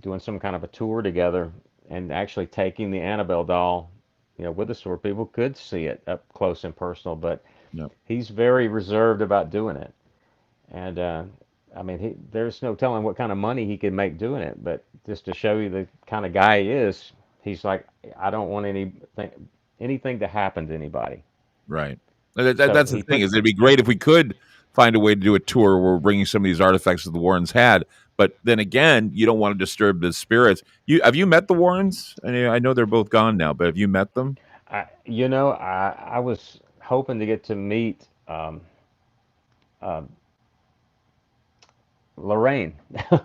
doing some kind of a tour together and actually taking the Annabelle doll, with us where people could see it up close and personal. But No. he's very reserved about doing it. And I mean, there's no telling what kind of money he could make doing it. But just to show you the kind of guy he is, he's like, I don't want anything to happen to anybody. Right. So That's the he thing, put, is it'd be great if we could find a way to do a tour where we're bringing some of these artifacts that the Warrens had. But then again, you don't want to disturb the spirits. Have you met the Warrens? I know they're both gone now, but have you met them? I was hoping to get to meet um, Lorraine, No,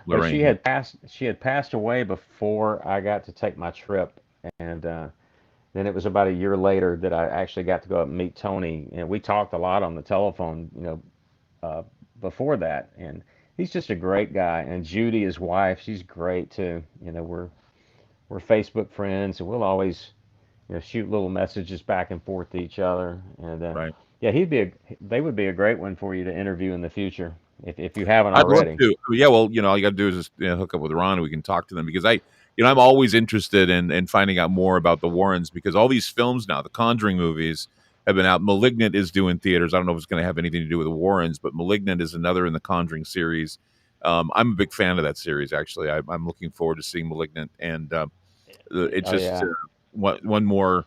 but she Lorraine. had passed away before I got to take my trip, and then it was about a year later that I actually got to go up and meet Tony, and we talked a lot on the telephone, uh, before that, and he's just a great guy. And Judy, his wife, she's great too. We're Facebook friends, and we'll always shoot little messages back and forth to each other. And Right. yeah, they would be a great one for you to interview in the future if you haven't I'd love already. to. Yeah, well, all you got to do is just hook up with Ron, and we can talk to them, because I'm always interested in finding out more about the Warrens, because all these films now, the Conjuring movies, have been out. Malignant is due in theaters. I don't know if it's going to have anything to do with the Warrens, but Malignant is another in the Conjuring series. I'm a big fan of that series, actually. I'm looking forward to seeing Malignant, and it's Oh just yeah, one more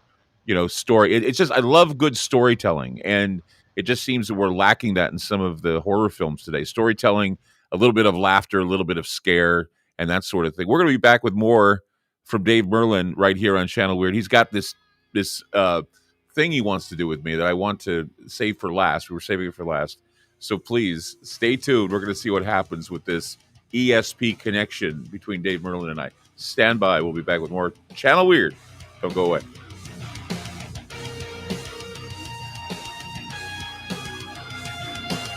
story. It's just, I love good storytelling, and it just seems that we're lacking that in some of the horror films today. Storytelling, a little bit of laughter, a little bit of scare, and that sort of thing. We're going to be back with more from Dave Merlin right here on Channel Weird. He's got this thing he wants to do with me that I want to save for last. We were saving it for last, so please stay tuned. We're going to see what happens with this ESP connection between Dave Merlin and I. Stand by. We'll be back with more Channel Weird. Don't go away.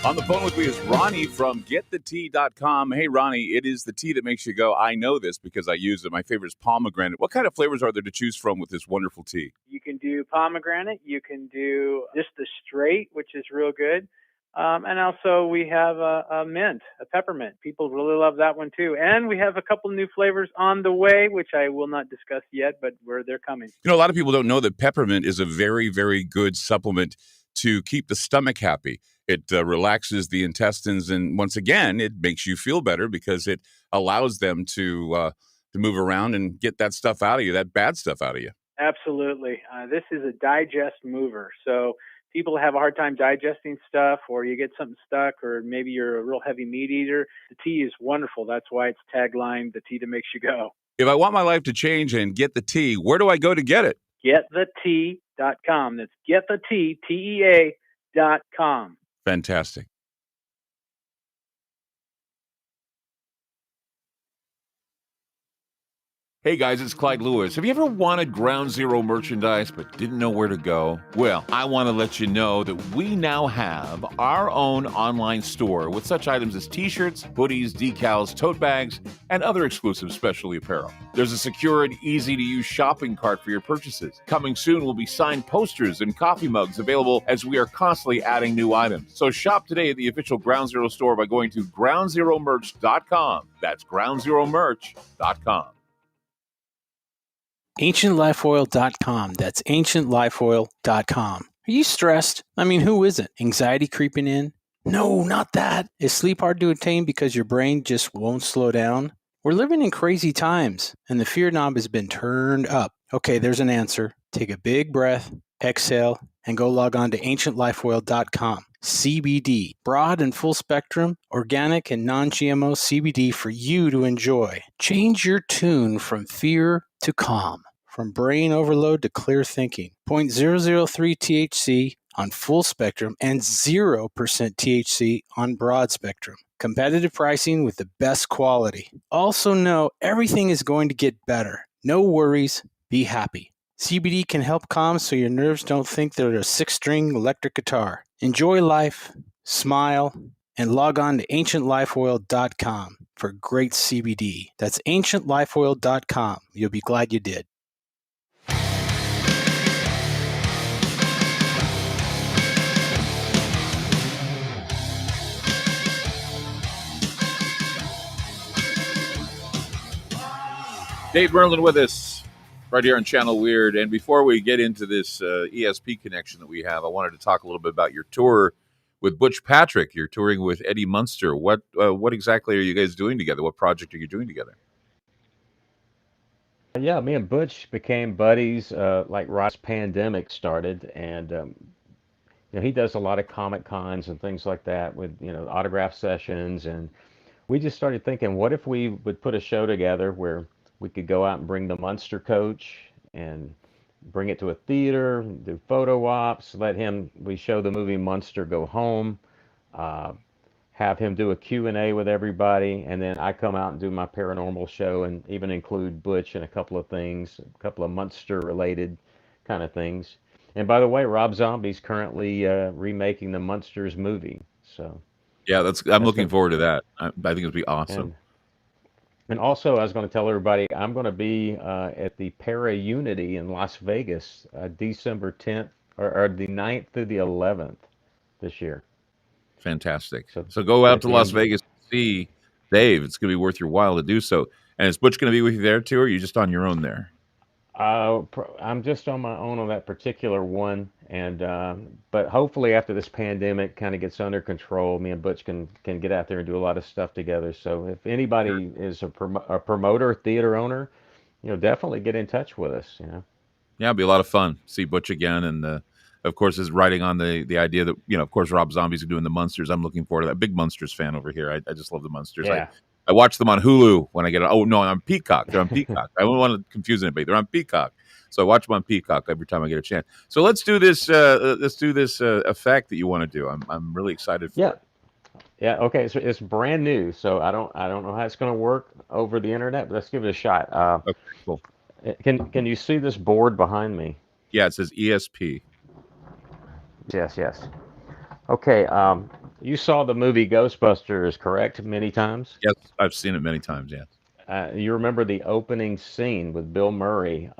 On the phone with me is Ronnie from GetTheTea.com. Hey, Ronnie, it is the tea that makes you go, I know this because I use it. My favorite is pomegranate. What kind of flavors are there to choose from with this wonderful tea? You can do pomegranate. You can do just the straight, which is real good. And also we have a mint, a peppermint. People really love that one too. And we have a couple new flavors on the way, which I will not discuss yet, but they're coming. A lot of people don't know that peppermint is a very, very good supplement to keep the stomach happy. It relaxes the intestines, and once again, it makes you feel better because it allows them to move around and get that stuff out of you, that bad stuff out of you. Absolutely. This is a digest mover. So people have a hard time digesting stuff, or you get something stuck, or maybe you're a real heavy meat eater. The tea is wonderful. That's why it's tagline, the tea that makes you go. If I want my life to change and get the tea, where do I go to get it? GetTheTea.com. That's GetTheTea, TEA.com. Fantastic. Hey guys, it's Clyde Lewis. Have you ever wanted Ground Zero merchandise but didn't know where to go? Well, I want to let you know that we now have our own online store with such items as t-shirts, hoodies, decals, tote bags, and other exclusive specialty apparel. There's a secure and easy-to-use shopping cart for your purchases. Coming soon will be signed posters and coffee mugs available as we are constantly adding new items. So shop today at the official Ground Zero store by going to groundzeromerch.com. That's groundzeromerch.com. AncientLifeOil.com. That's AncientLifeOil.com. Are you stressed? I mean, who isn't? Anxiety creeping in? No, not that. Is sleep hard to attain because your brain just won't slow down? We're living in crazy times, and the fear knob has been turned up. Okay, there's an answer. Take a big breath, exhale, and go log on to AncientLifeOil.com. CBD, broad and full spectrum, organic and non-GMO CBD for you to enjoy. Change your tune from fear to calm, from brain overload to clear thinking. 0.003 THC on full spectrum and 0% THC on broad spectrum. Competitive pricing with the best quality. Also know everything is going to get better. No worries, be happy. CBD can help calm so your nerves don't think they're a 6-string electric guitar. Enjoy life, smile, and log on to ancientlifeoil.com for great CBD. That's ancientlifeoil.com. You'll be glad you did. Dave Merlin with us right here on Channel Weird. And before we get into this ESP connection that we have, I wanted to talk a little bit about your tour with Butch Patrick. You're touring with Eddie Munster. What exactly are you guys doing together? What project are you doing together? Yeah, me and Butch became buddies like right as pandemic started, and he does a lot of comic cons and things like that with autograph sessions, and we just started thinking, what if we would put a show together where we could go out and bring the Munster coach and bring it to a theater, do photo ops, we show the movie Munster Go Home, uh, have him do a Q&A with everybody, and then I come out and do my paranormal show and even include Butch in a couple of things, a couple of Munster related kind of things. And by the way, Rob Zombie's currently remaking the Munsters movie. So Yeah, I'm that's looking going forward to that. I think it'll be awesome. and and also I was going to tell everybody I'm going to be at the Para Unity in Las Vegas December 10th or the 9th through the 11th this year. Fantastic. So So go out at to the Las Vegas to see Dave. It's going to be worth your while to do so. And is Butch going to be with you there too, or are you just on your own there? I'm just on my own on that particular one, and but hopefully after this pandemic kind of gets under control, me and Butch can get out there and do a lot of stuff together. So if Sure. anybody is a promoter, theater owner, definitely get in touch with us. Yeah, it'll be a lot of fun. See Butch again, and of course, is writing on the idea that of course, Rob Zombie's doing the Munsters. I'm looking forward to that. Big Munsters fan over here. I just love the Munsters. I Yeah. I watch them on Hulu when I get. Oh no, on Peacock. They're on Peacock. I don't want to confuse anybody. They're on Peacock, so I watch them on Peacock every time I get a chance. So let's do this. Let's do this effect that you want to do. I'm really excited for Yeah. it. Yeah. Okay. So it's brand new, so I don't know how it's going to work over the internet, but let's give it a shot. Okay, cool. Can you see this board behind me? Yeah, it says ESP. Yes. Yes. Okay. You saw the movie Ghostbusters, correct? Many times. Yes, I've seen it many times. Yes. You remember the opening scene with Bill Murray.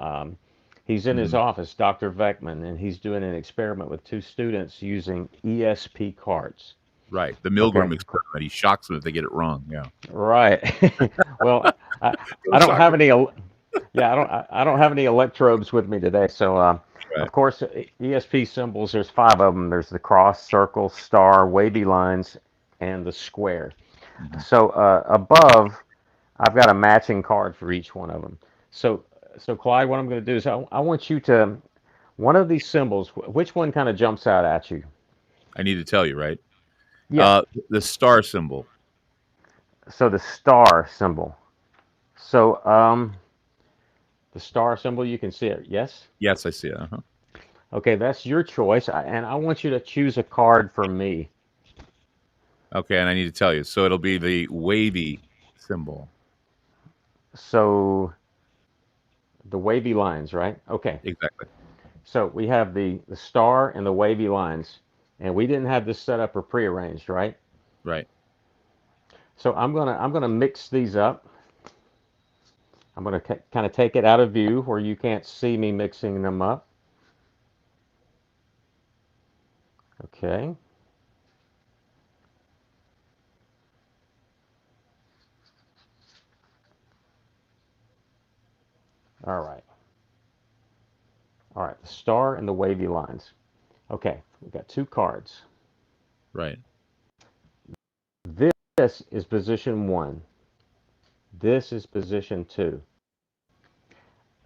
He's in his Mhm. office, Dr. Veckman, and he's doing an experiment with two students using ESP cards. Right. The Okay, Milgram experiment. He shocks them if they get it wrong. Yeah. right. Well, I, Go I don't have Sox. any. Yeah, I don't have any electrodes with me today. So, Right. of course, ESP symbols. There's five of them. There's the cross, circle, star, wavy lines, and the square. Mhm. So above, I've got a matching card for each one of them. So, so Clyde, what I'm going to do is I want you to one of these symbols. Which one kind of jumps out at you? I need to tell you, right? Yeah. The star symbol. So the star symbol. So the star symbol, you can see it. Yes. Yes, I see it. Uh-huh. Okay, that's your choice, and I want you to choose a card for me. Okay, and I need to tell you. So it'll be the wavy symbol. So the wavy lines, right? Okay. Exactly. So we have the star and the wavy lines, and we didn't have this set up or prearranged, right? Right. So I'm gonna mix these up. I'm gonna kind of take it out of view where you can't see me mixing them up. Okay. All right. All right. The star and the wavy lines. Okay. We've got two cards. Right. This is position one. This is position two.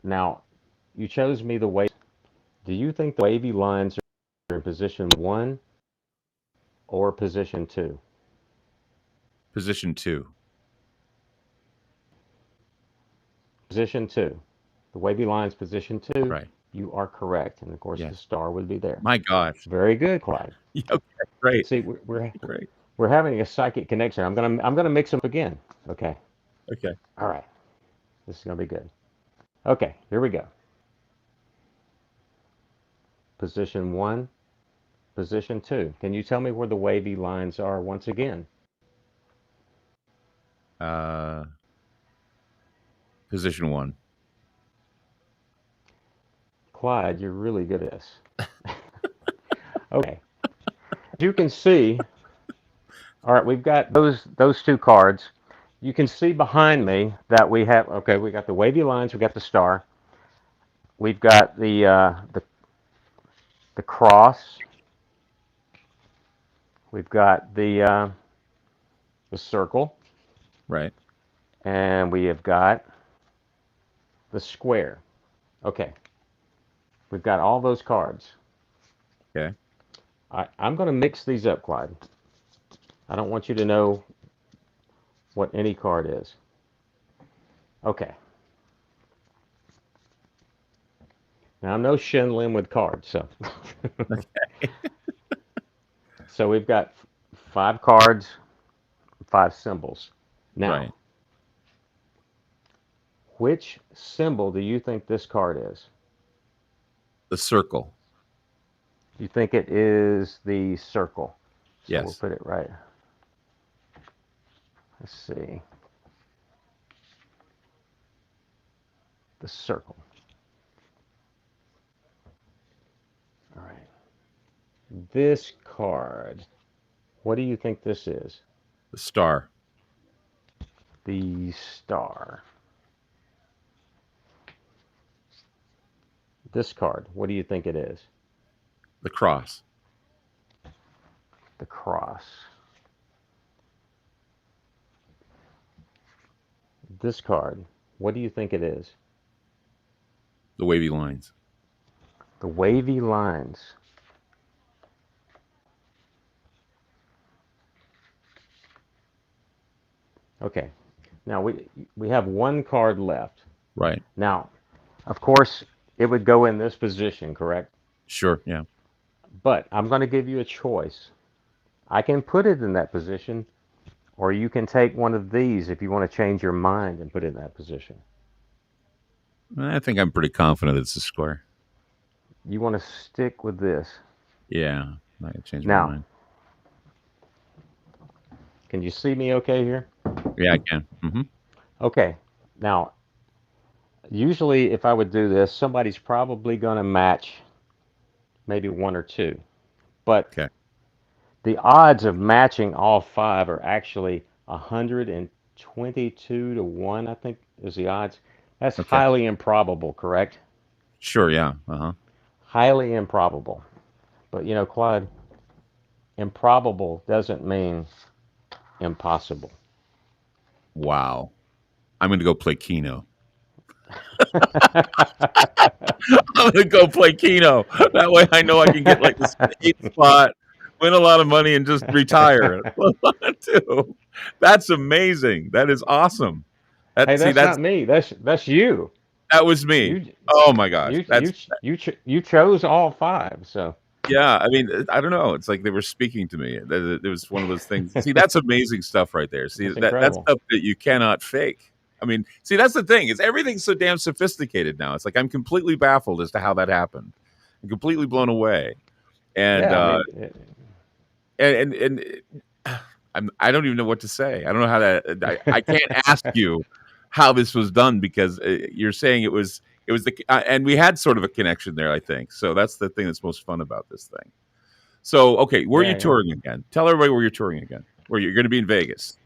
Now, you chose me the wavy. Do you think the wavy lines are in position one or position two? Position 2. Position two. The wavy lines, position two. Right. You are correct. And of course, the Yes. star would be there. My gosh. Very good, Clyde. Yeah, okay. Great. See, we're Great. we're having a psychic connection. I'm gonna mix them again. Okay. Okay. All right. This is gonna be good. Okay. Here we go. Position one, Position 2. Can you tell me where the wavy lines are once again? Position 1. Clyde, you're really good at this. Okay. You can see, all right, we've got those two cards. You can see behind me that we have, okay, we got the wavy lines, we got the star. We've got the cross. We've got the circle, Right. and we have got the square. Okay, we've got all those cards. Okay. I'm going to mix these up, Clyde. I don't want you to know what any card is. Okay. Now, I'm no Shin Lim with cards, so. So we've got 5 cards, 5 symbols. Now, Right. which symbol do you think this card is? The circle. You think it is the circle. So Yes. we'll put it right. Let's see. The circle. All right. This card, what do you think this is? The star. The star. This card, what do you think it is? The cross. The cross. This card, what do you think it is? The wavy lines. The wavy lines. Okay. Now we have 1 card left. Right. Now, of course, it would go in this position, correct? Sure. Yeah. But I'm going to give you a choice. I can put it in that position, or you can take one of these if you want to change your mind and put it in that position. I think I'm pretty confident it's a square. You want to stick with this. Yeah. I can change my Now, mind. can you see me okay here? Yeah, I can. Mm-hmm. Okay. Now, usually if I would do this, somebody's probably going to match maybe 1 or 2. But Okay. the odds of matching all 5 are actually 122 to 1, I think is the odds. That's Okay. highly improbable, correct? Sure. Yeah. Uh-huh. Highly improbable. But you know, Clyde, improbable doesn't mean impossible. Wow. I'm going to go play Keno. I'm going to go play Keno. That way I know I can get like this 8th spot, win a lot of money, and just retire. That's amazing. That is awesome. Hey, that's not me. That's you. That was me. You Oh my gosh. you chose all 5. So yeah. I mean, I don't know. It's like they were speaking to me. It was one of those things. See, that's amazing stuff right there. See, That's that's incredible. stuff that you cannot fake. I mean, see, that's the thing. Is everything's so damn sophisticated now. It's like I'm completely baffled as to how that happened. I'm completely blown away. And yeah, and I don't even know what to say. I don't know how to. I can't ask you how this was done because you're saying it was the and we had sort of a connection there. I think so. That's the thing that's most fun about this thing. So okay, where are you touring again? Tell everybody where you're touring again. Where you're going to be in Vegas.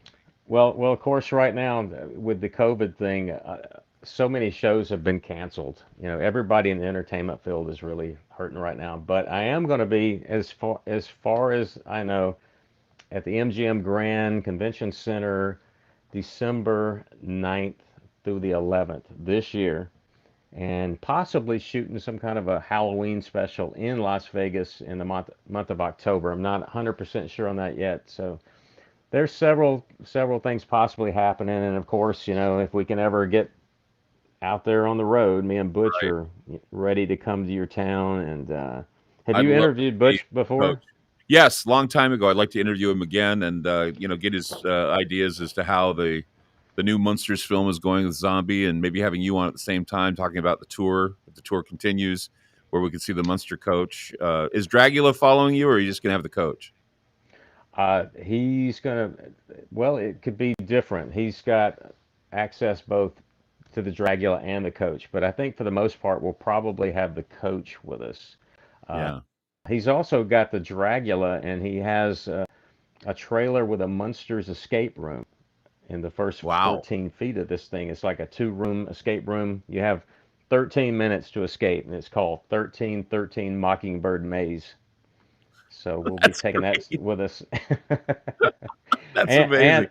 Well, of course, right now with the COVID thing, so many shows have been canceled. You know, everybody in the entertainment field is really hurting right now. But I am going to be, as far as I know, at the MGM Grand Convention Center, December 9th through the 11th this year, and possibly shooting some kind of a Halloween special in Las Vegas in the month of October. I'm not 100% sure on that yet, so. There's several things possibly happening, and of course, you know, if we can ever get out there on the road, me and Butch Right. are ready to come to your town. And have I'd you love interviewed Butch before? Coach. Yes, long time ago. I'd like to interview him again and get his ideas as to how the new Munsters film is going with Zombie, and maybe having you on at the same time talking about the tour if the tour continues. where we can see the Munster coach. Is Dragula following you, or are you just gonna have the coach? He's gonna, well, it could be different. He's got access both to the Dragula and the coach, but I think for the most part, we'll probably have the coach with us. Uh, Yeah. he's also got the Dragula, and he has a trailer with a Munster's escape room in the first Wow. 14 feet of this thing. It's like a two-room escape room. You have 13 minutes to escape, and it's called 1313 Mockingbird Maze. So we'll be That's taking that great. with us. That's and, amazing. and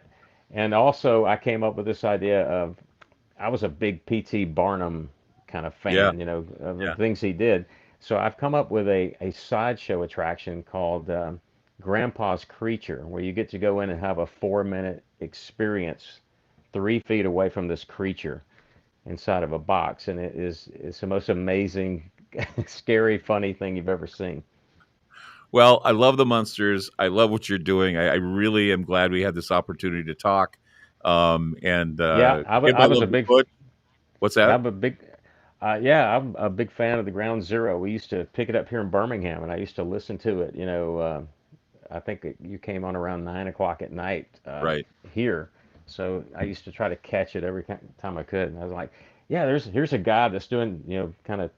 and also I came up with this idea of, I was a big P.T. Barnum kind of Yeah. fan, of the Yeah. things he did. So I've come up with a sideshow attraction called Grandpa's Creature, where you get to go in and have a 4-minute experience 3 feet away from this creature inside of a box, and it's the most amazing, scary, funny thing you've ever seen. Well, I love the Munsters. I love what you're doing. I really am glad we had this opportunity to talk. And Yeah, give I my was love a to big Butch. What's that? I'm a big yeah, I'm a big fan of the Ground Zero. We used to pick it up here in Birmingham, and I used to listen to it. I think you came on around 9 o'clock at night Right. here, so I used to try to catch it every time I could. And I was like, yeah, here's a guy that's doing, kind of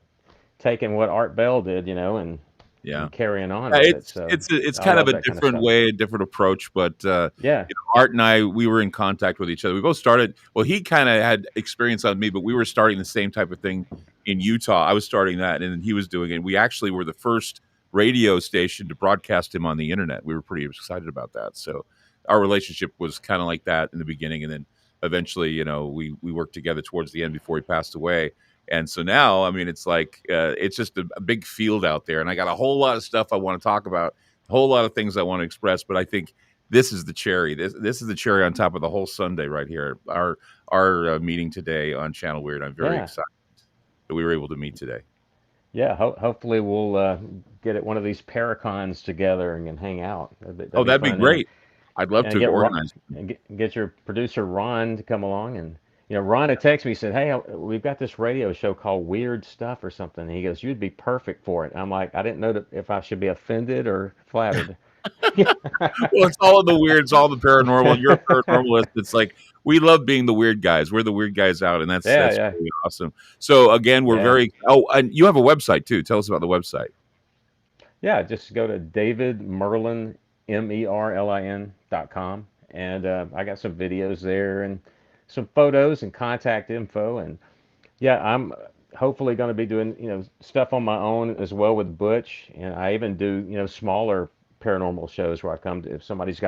taking what Art Bell did, Yeah. and carrying on Yeah, with it. So it's I kind of love a that kind of different stuff. way, a different approach, but Yeah, Art and I, we were in contact with each other. We both started. Well, he kind of had experience on me, but we were starting the same type of thing in Utah. I was starting that, and then he was doing it. We actually were the first radio station to broadcast him on the internet. We were pretty excited about that. So our relationship was kind of like that in the beginning, and then eventually, we worked together towards the end before he passed away. And so now, I mean, it's like it's just a big field out there, and I got a whole lot of stuff I want to talk about, a whole lot of things I want to express. But I think this is the cherry. This is the cherry on top of the whole Sunday right here. Our meeting today on Channel Weird. I'm very yeah, excited that we were able to meet today. yeah. Hopefully we'll get at one of these Paracons together and can hang out. Oh, That'd be that'd be fun. great. I'd love And to get organize. get your producer Ron to come along. And Ron had texted me, said, "Hey, we've got this radio show called Weird Stuff or something." And he goes, "You'd be perfect for it." I'm like, I didn't know if I should be offended or flattered. Well, it's all of the weird, it's all the paranormal. You're a paranormalist. It's like we love being the weird guys. We're the weird guys out, and that's Yeah, that's yeah, really awesome. So again, we're yeah, very. Oh, and you have a website too. Tell us about the website. yeah. Just go to David Merlin, MERLIN.com, and I got some videos there and some photos and contact info. And yeah, I'm hopefully going to be doing, stuff on my own as well with Butch, and I even do, smaller paranormal shows where I come to, if somebody's got a